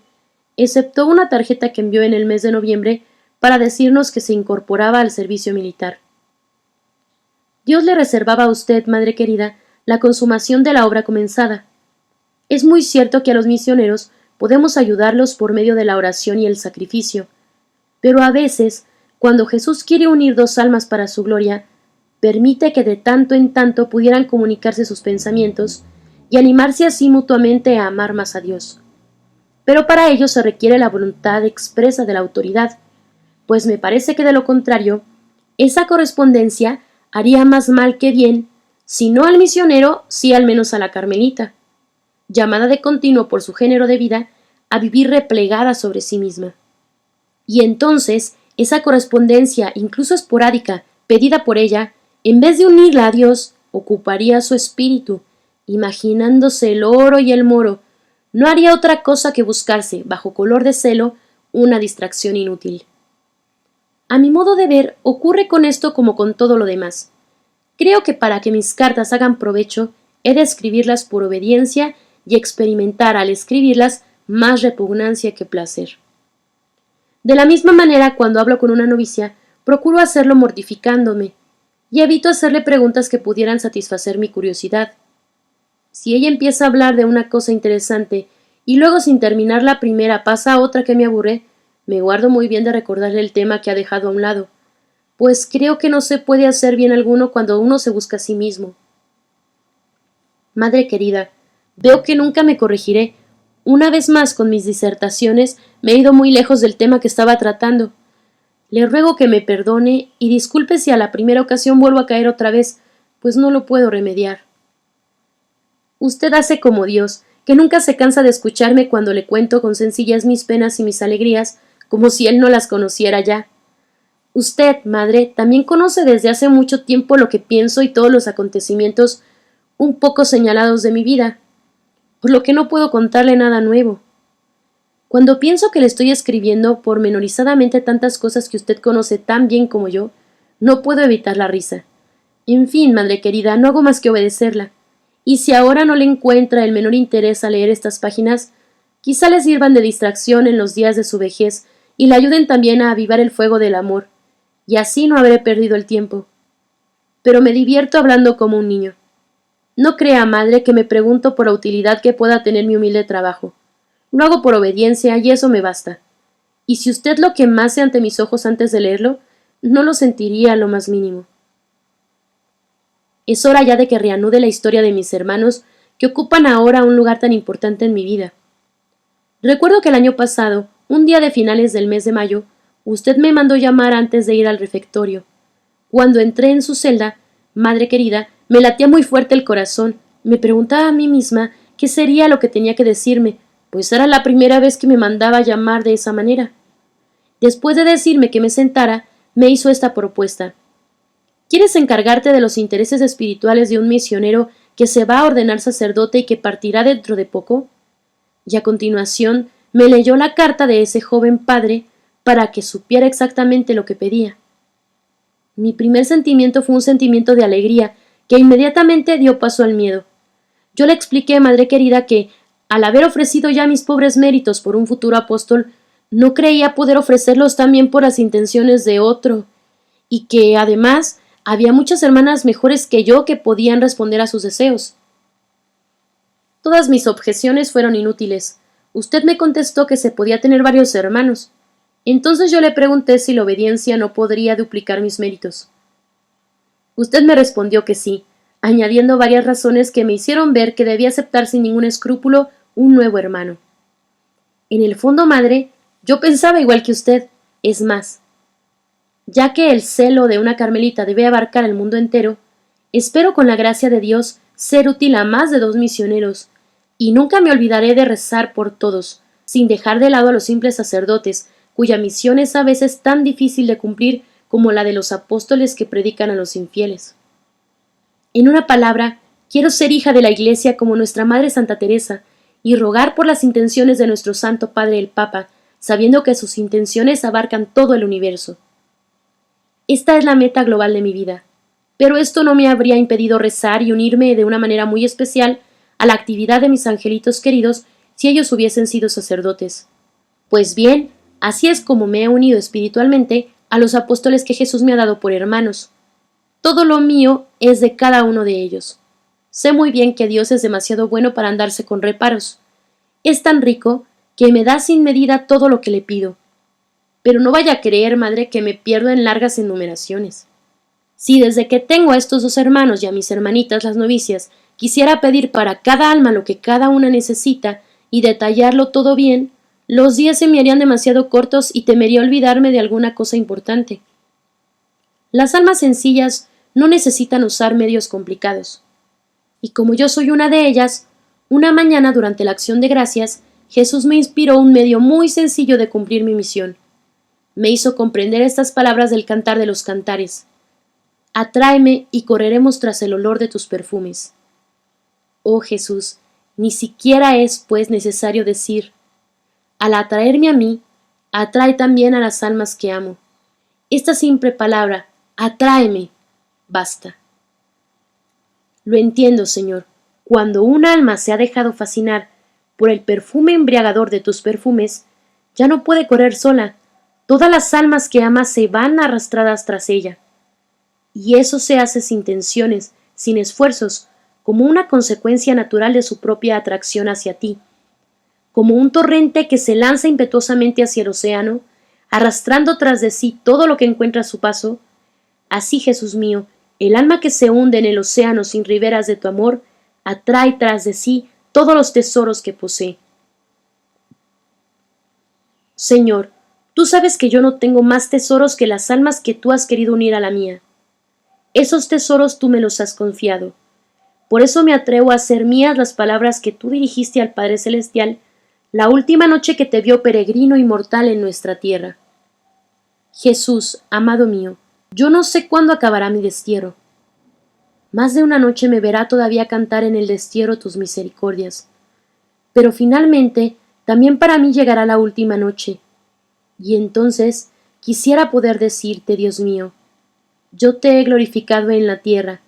excepto una tarjeta que envió en el mes de noviembre para decirnos que se incorporaba al servicio militar. Dios le reservaba a usted, madre querida, la consumación de la obra comenzada. Es muy cierto que a los misioneros podemos ayudarlos por medio de la oración y el sacrificio, pero a veces, cuando Jesús quiere unir 2 almas para su gloria, permite que de tanto en tanto pudieran comunicarse sus pensamientos y animarse así mutuamente a amar más a Dios. Pero para ello se requiere la voluntad expresa de la autoridad, pues me parece que de lo contrario, esa correspondencia haría más mal que bien, si no al misionero, sí al menos a la carmelita, llamada de continuo por su género de vida a vivir replegada sobre sí misma. Y entonces esa correspondencia, incluso esporádica, pedida por ella, en vez de unirla a Dios, ocuparía su espíritu, imaginándose el oro y el moro, no haría otra cosa que buscarse, bajo color de celo, una distracción inútil. A mi modo de ver, ocurre con esto como con todo lo demás. Creo que para que mis cartas hagan provecho, he de escribirlas por obediencia y experimentar al escribirlas más repugnancia que placer. De la misma manera, cuando hablo con una novicia, procuro hacerlo mortificándome, y evito hacerle preguntas que pudieran satisfacer mi curiosidad. Si ella empieza a hablar de una cosa interesante y luego sin terminar la primera pasa a otra que me aburre, me guardo muy bien de recordarle el tema que ha dejado a un lado, pues creo que no se puede hacer bien alguno cuando uno se busca a sí mismo. Madre querida, veo que nunca me corregiré. Una vez más con mis disertaciones me he ido muy lejos del tema que estaba tratando. Le ruego que me perdone y disculpe si a la primera ocasión vuelvo a caer otra vez, pues no lo puedo remediar. Usted hace como Dios, que nunca se cansa de escucharme cuando le cuento con sencillez mis penas y mis alegrías, como si él no las conociera ya. Usted, madre, también conoce desde hace mucho tiempo lo que pienso y todos los acontecimientos un poco señalados de mi vida, por lo que no puedo contarle nada nuevo. Cuando pienso que le estoy escribiendo pormenorizadamente tantas cosas que usted conoce tan bien como yo, no puedo evitar la risa. En fin, madre querida, no hago más que obedecerla. Y si ahora no le encuentra el menor interés a leer estas páginas, quizá le sirvan de distracción en los días de su vejez y le ayuden también a avivar el fuego del amor, y así no habré perdido el tiempo. Pero me divierto hablando como un niño. No crea, madre, que me pregunto por la utilidad que pueda tener mi humilde trabajo. Lo hago por obediencia y eso me basta. Y si usted lo quemase ante mis ojos antes de leerlo, no lo sentiría lo más mínimo. Es hora ya de que reanude la historia de mis hermanos, que ocupan ahora un lugar tan importante en mi vida. Recuerdo que el año pasado, un día de finales del mes de mayo, usted me mandó llamar antes de ir al refectorio. Cuando entré en su celda, madre querida, me latía muy fuerte el corazón. Me preguntaba a mí misma qué sería lo que tenía que decirme, pues era la primera vez que me mandaba llamar de esa manera. Después de decirme que me sentara, me hizo esta propuesta. ¿Quieres encargarte de los intereses espirituales de un misionero que se va a ordenar sacerdote y que partirá dentro de poco? Y a continuación me leyó la carta de ese joven padre para que supiera exactamente lo que pedía. Mi primer sentimiento fue un sentimiento de alegría que inmediatamente dio paso al miedo. Yo le expliqué, madre querida, que, al haber ofrecido ya mis pobres méritos por un futuro apóstol, no creía poder ofrecerlos también por las intenciones de otro, y que, además, había muchas hermanas mejores que yo que podían responder a sus deseos. Todas mis objeciones fueron inútiles. Usted me contestó que se podía tener varios hermanos. Entonces yo le pregunté si la obediencia no podría duplicar mis méritos. Usted me respondió que sí, añadiendo varias razones que me hicieron ver que debía aceptar sin ningún escrúpulo un nuevo hermano. En el fondo, madre, yo pensaba igual que usted, es más. Ya que el celo de una carmelita debe abarcar el mundo entero, espero con la gracia de Dios ser útil a más de 2 misioneros, y nunca me olvidaré de rezar por todos, sin dejar de lado a los simples sacerdotes, cuya misión es a veces tan difícil de cumplir como la de los apóstoles que predican a los infieles. En una palabra, quiero ser hija de la Iglesia como nuestra Madre Santa Teresa, y rogar por las intenciones de nuestro Santo Padre el Papa, sabiendo que sus intenciones abarcan todo el universo. Esta es la meta global de mi vida, pero esto no me habría impedido rezar y unirme de una manera muy especial a la actividad de mis angelitos queridos si ellos hubiesen sido sacerdotes. Pues bien, así es como me he unido espiritualmente a los apóstoles que Jesús me ha dado por hermanos. Todo lo mío es de cada uno de ellos. Sé muy bien que Dios es demasiado bueno para andarse con reparos. Es tan rico que me da sin medida todo lo que le pido. Pero no vaya a creer, madre, que me pierdo en largas enumeraciones. Si desde que tengo a estos 2 hermanos y a mis hermanitas las novicias quisiera pedir para cada alma lo que cada una necesita y detallarlo todo bien, los días se me harían demasiado cortos y temería olvidarme de alguna cosa importante. Las almas sencillas no necesitan usar medios complicados. Y como yo soy una de ellas, una mañana durante la acción de gracias, Jesús me inspiró un medio muy sencillo de cumplir mi misión. me hizo comprender estas palabras del Cantar de los Cantares. Atráeme y correremos tras el olor de tus perfumes. Oh Jesús, ni siquiera es, pues, necesario decir, al atraerme a mí, atrae también a las almas que amo. Esta simple palabra, atráeme, basta. Lo entiendo, Señor. Cuando un alma se ha dejado fascinar por el perfume embriagador de tus perfumes, ya no puede correr sola. Todas las almas que ama se van arrastradas tras ella. Y eso se hace sin tensiones, sin esfuerzos, como una consecuencia natural de su propia atracción hacia ti, como un torrente que se lanza impetuosamente hacia el océano, arrastrando tras de sí todo lo que encuentra a su paso. Así, Jesús mío, el alma que se hunde en el océano sin riberas de tu amor, atrae tras de sí todos los tesoros que posee. Señor, tú sabes que yo no tengo más tesoros que las almas que tú has querido unir a la mía. Esos tesoros tú me los has confiado. Por eso me atrevo a hacer mías las palabras que tú dirigiste al Padre Celestial la última noche que te vio peregrino y mortal en nuestra tierra. Jesús, amado mío, yo no sé cuándo acabará mi destierro. Más de una noche me verá todavía cantar en el destierro tus misericordias. Pero finalmente también para mí llegará la última noche. Y entonces quisiera poder decirte, Dios mío, yo te he glorificado en la tierra,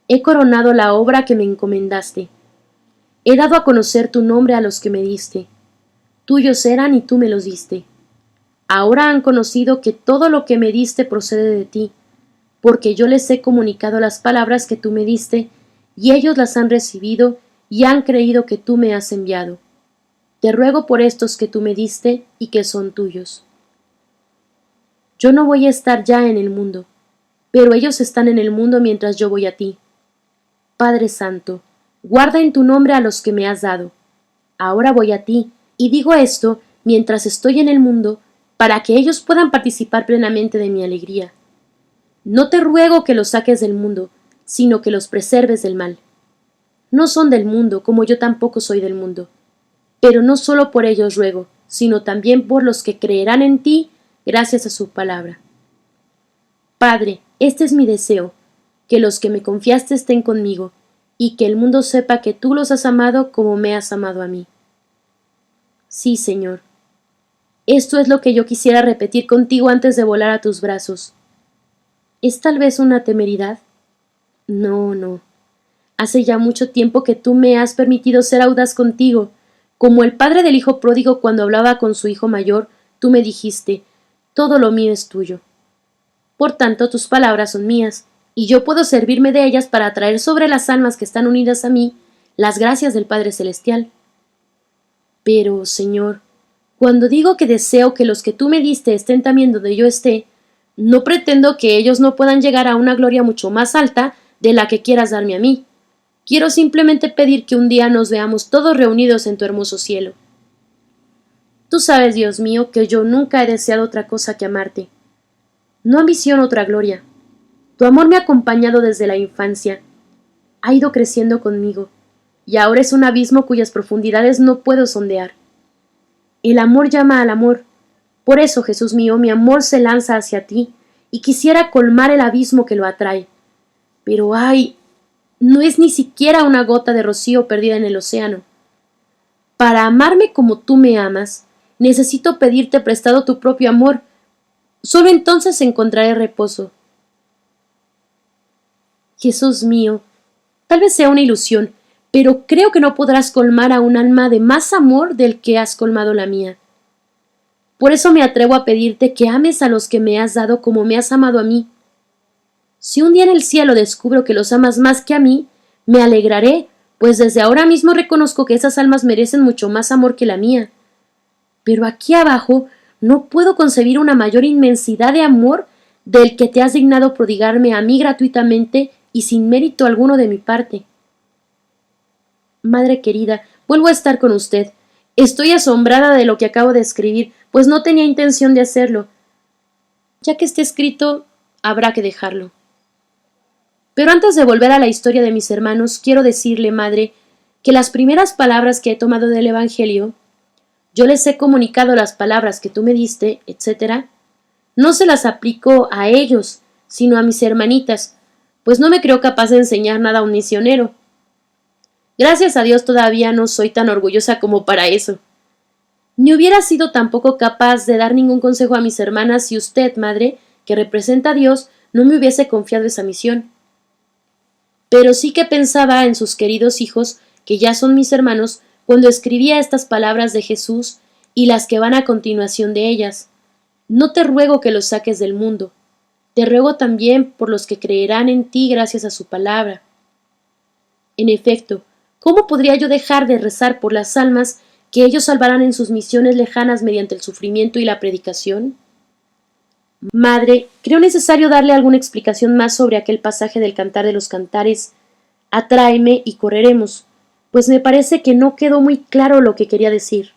he coronado la obra que me encomendaste, he dado a conocer tu nombre a los que me diste. Tuyos eran y tú me los diste. Ahora han conocido que todo lo que me diste procede de ti, porque yo les he comunicado las palabras que tú me diste, y ellos las han recibido y han creído que tú me has enviado. Te ruego por estos que tú me diste y que son tuyos. Yo no voy a estar ya en el mundo, pero ellos están en el mundo mientras yo voy a ti. Padre Santo, guarda en tu nombre a los que me has dado. Ahora voy a ti, y digo esto mientras estoy en el mundo, para que ellos puedan participar plenamente de mi alegría. No te ruego que los saques del mundo, sino que los preserves del mal. No son del mundo, como yo tampoco soy del mundo. Pero no solo por ellos ruego, sino también por los que creerán en ti gracias a su palabra. Padre, este es mi deseo, que los que me confiaste estén conmigo, y que el mundo sepa que tú los has amado como me has amado a mí. Sí, Señor. Esto es lo que yo quisiera repetir contigo antes de volar a tus brazos. ¿Es tal vez una temeridad? No, no. Hace ya mucho tiempo que tú me has permitido ser audaz contigo. Como el padre del hijo pródigo cuando hablaba con su hijo mayor, tú me dijiste, todo lo mío es tuyo. Por tanto, tus palabras son mías, y yo puedo servirme de ellas para atraer sobre las almas que están unidas a mí las gracias del Padre Celestial. Pero, Señor, cuando digo que deseo que los que tú me diste estén también donde yo esté, no pretendo que ellos no puedan llegar a una gloria mucho más alta de la que quieras darme a mí. Quiero simplemente pedir que un día nos veamos todos reunidos en tu hermoso cielo. Tú sabes, Dios mío, que yo nunca he deseado otra cosa que amarte. No ambiciono otra gloria. Tu amor me ha acompañado desde la infancia. Ha ido creciendo conmigo, y ahora es un abismo cuyas profundidades no puedo sondear. El amor llama al amor. Por eso, Jesús mío, mi amor se lanza hacia ti, y quisiera colmar el abismo que lo atrae. Pero ¡ay! No es ni siquiera una gota de rocío perdida en el océano. Para amarme como tú me amas, necesito pedirte prestado tu propio amor. Solo entonces encontraré reposo. Jesús mío, tal vez sea una ilusión, pero creo que no podrás colmar a un alma de más amor del que has colmado la mía. Por eso me atrevo a pedirte que ames a los que me has dado como me has amado a mí. Si un día en el cielo descubro que los amas más que a mí, me alegraré, pues desde ahora mismo reconozco que esas almas merecen mucho más amor que la mía. Pero aquí abajo no puedo concebir una mayor inmensidad de amor del que te has dignado prodigarme a mí gratuitamente y sin mérito alguno de mi parte. Madre querida, vuelvo a estar con usted. Estoy asombrada de lo que acabo de escribir, pues no tenía intención de hacerlo. Ya que esté escrito, habrá que dejarlo. Pero antes de volver a la historia de mis hermanos, quiero decirle, madre, que las primeras palabras que he tomado del Evangelio, yo les he comunicado las palabras que tú me diste, etc., no se las aplico a ellos, sino a mis hermanitas, pues no me creo capaz de enseñar nada a un misionero. Gracias a Dios todavía no soy tan orgullosa como para eso. Ni hubiera sido tampoco capaz de dar ningún consejo a mis hermanas si usted, madre, que representa a Dios, no me hubiese confiado esa misión. Pero sí que pensaba en sus queridos hijos, que ya son mis hermanos, cuando escribía estas palabras de Jesús y las que van a continuación de ellas. No te ruego que los saques del mundo, te ruego también por los que creerán en ti gracias a su palabra. En efecto, ¿cómo podría yo dejar de rezar por las almas que ellos salvarán en sus misiones lejanas mediante el sufrimiento y la predicación? Madre, creo necesario darle alguna explicación más sobre aquel pasaje del Cantar de los Cantares. Atráeme y correremos, pues me parece que no quedó muy claro lo que quería decir.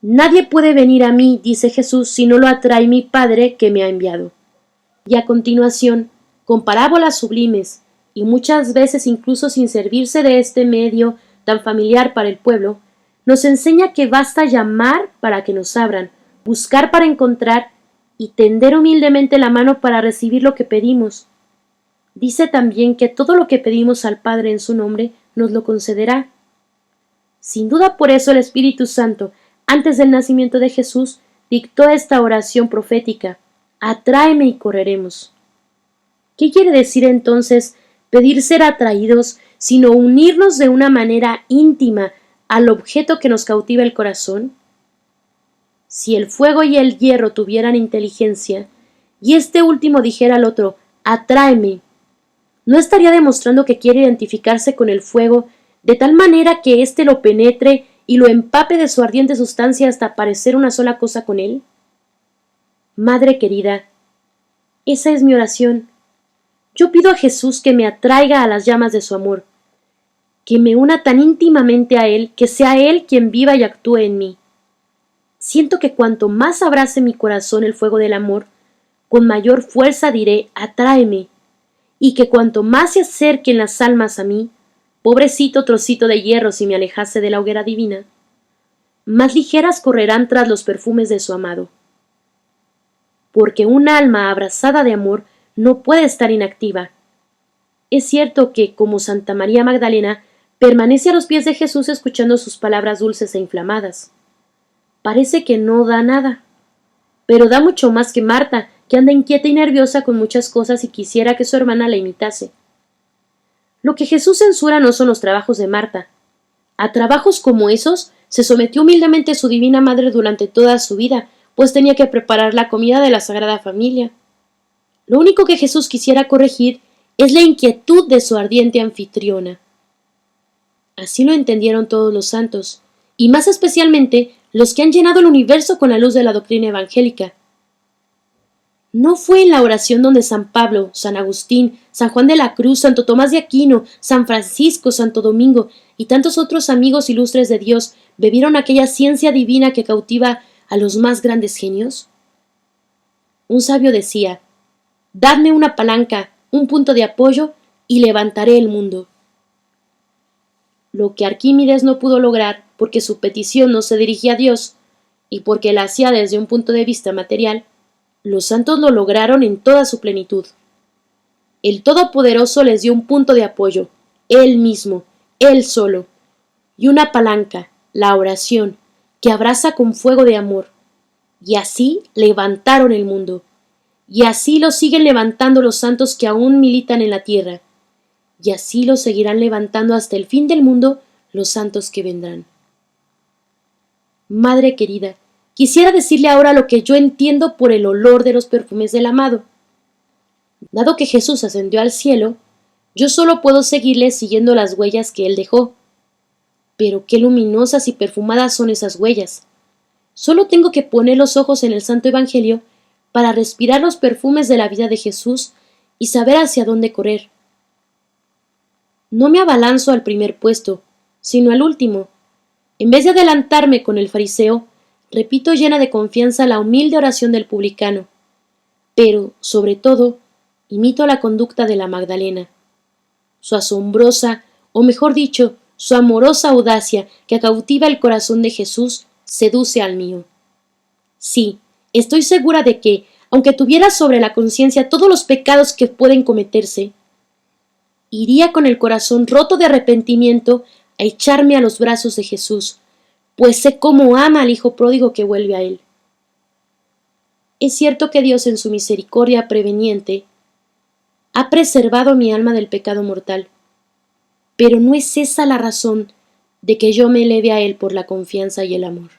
Nadie puede venir a mí, dice Jesús, si no lo atrae mi Padre que me ha enviado. Y a continuación, con parábolas sublimes, y muchas veces incluso sin servirse de este medio tan familiar para el pueblo, nos enseña que basta llamar para que nos abran, buscar para encontrar y tender humildemente la mano para recibir lo que pedimos. Dice también que todo lo que pedimos al Padre en su nombre nos lo concederá. Sin duda por eso el Espíritu Santo, antes del nacimiento de Jesús, dictó esta oración profética: atráeme y correremos. ¿Qué quiere decir entonces pedir ser atraídos, sino unirnos de una manera íntima al objeto que nos cautiva el corazón? Si el fuego y el hierro tuvieran inteligencia, y este último dijera al otro, atráeme, ¿no estaría demostrando que quiere identificarse con el fuego de tal manera que éste lo penetre y lo empape de su ardiente sustancia hasta parecer una sola cosa con él? Madre querida, esa es mi oración. Yo pido a Jesús que me atraiga a las llamas de su amor, que me una tan íntimamente a Él, que sea Él quien viva y actúe en mí. Siento que cuanto más abrace mi corazón el fuego del amor, con mayor fuerza diré, atráeme, y que cuanto más se acerquen las almas a mí, pobrecito trocito de hierro si me alejase de la hoguera divina, más ligeras correrán tras los perfumes de su amado. Porque un alma abrazada de amor no puede estar inactiva. Es cierto que, como Santa María Magdalena, permanece a los pies de Jesús escuchando sus palabras dulces e inflamadas. Parece que no da nada, pero da mucho más que Marta, que anda inquieta y nerviosa con muchas cosas y quisiera que su hermana la imitase. Lo que Jesús censura no son los trabajos de Marta. A trabajos como esos se sometió humildemente su divina madre durante toda su vida, pues tenía que preparar la comida de la Sagrada Familia. Lo único que Jesús quisiera corregir es la inquietud de su ardiente anfitriona. Así lo entendieron todos los santos, y más especialmente los que han llenado el universo con la luz de la doctrina evangélica. No fue en la oración donde San Pablo, San Agustín, San Juan de la Cruz, Santo Tomás de Aquino, San Francisco, Santo Domingo y tantos otros amigos ilustres de Dios bebieron aquella ciencia divina que cautiva a los más grandes genios. Un sabio decía: dadme una palanca, un punto de apoyo, y levantaré el mundo. Lo que Arquímedes no pudo lograr porque su petición no se dirigía a Dios y porque la hacía desde un punto de vista material, los santos lo lograron en toda su plenitud. El Todopoderoso les dio un punto de apoyo, Él mismo, Él solo, y una palanca, la oración, que abraza con fuego de amor, y así levantaron el mundo. Y así lo siguen levantando los santos que aún militan en la tierra, y así lo seguirán levantando hasta el fin del mundo los santos que vendrán. Madre querida, quisiera decirle ahora lo que yo entiendo por el olor de los perfumes del amado. Dado que Jesús ascendió al cielo, yo solo puedo seguirle siguiendo las huellas que él dejó. Pero qué luminosas y perfumadas son esas huellas. Solo tengo que poner los ojos en el Santo Evangelio para respirar los perfumes de la vida de Jesús y saber hacia dónde correr. No me abalanzo al primer puesto, sino al último. En vez de adelantarme con el fariseo, repito llena de confianza la humilde oración del publicano. Pero, sobre todo, imito la conducta de la Magdalena. Su asombrosa, o mejor dicho, su amorosa audacia que cautiva el corazón de Jesús, seduce al mío. Sí, Estoy segura de que, aunque tuviera sobre la conciencia todos los pecados que pueden cometerse, iría con el corazón roto de arrepentimiento a echarme a los brazos de Jesús, pues sé cómo ama al hijo pródigo que vuelve a él. Es cierto que Dios en su misericordia preveniente ha preservado mi alma del pecado mortal, pero no es esa la razón de que yo me eleve a Él por la confianza y el amor.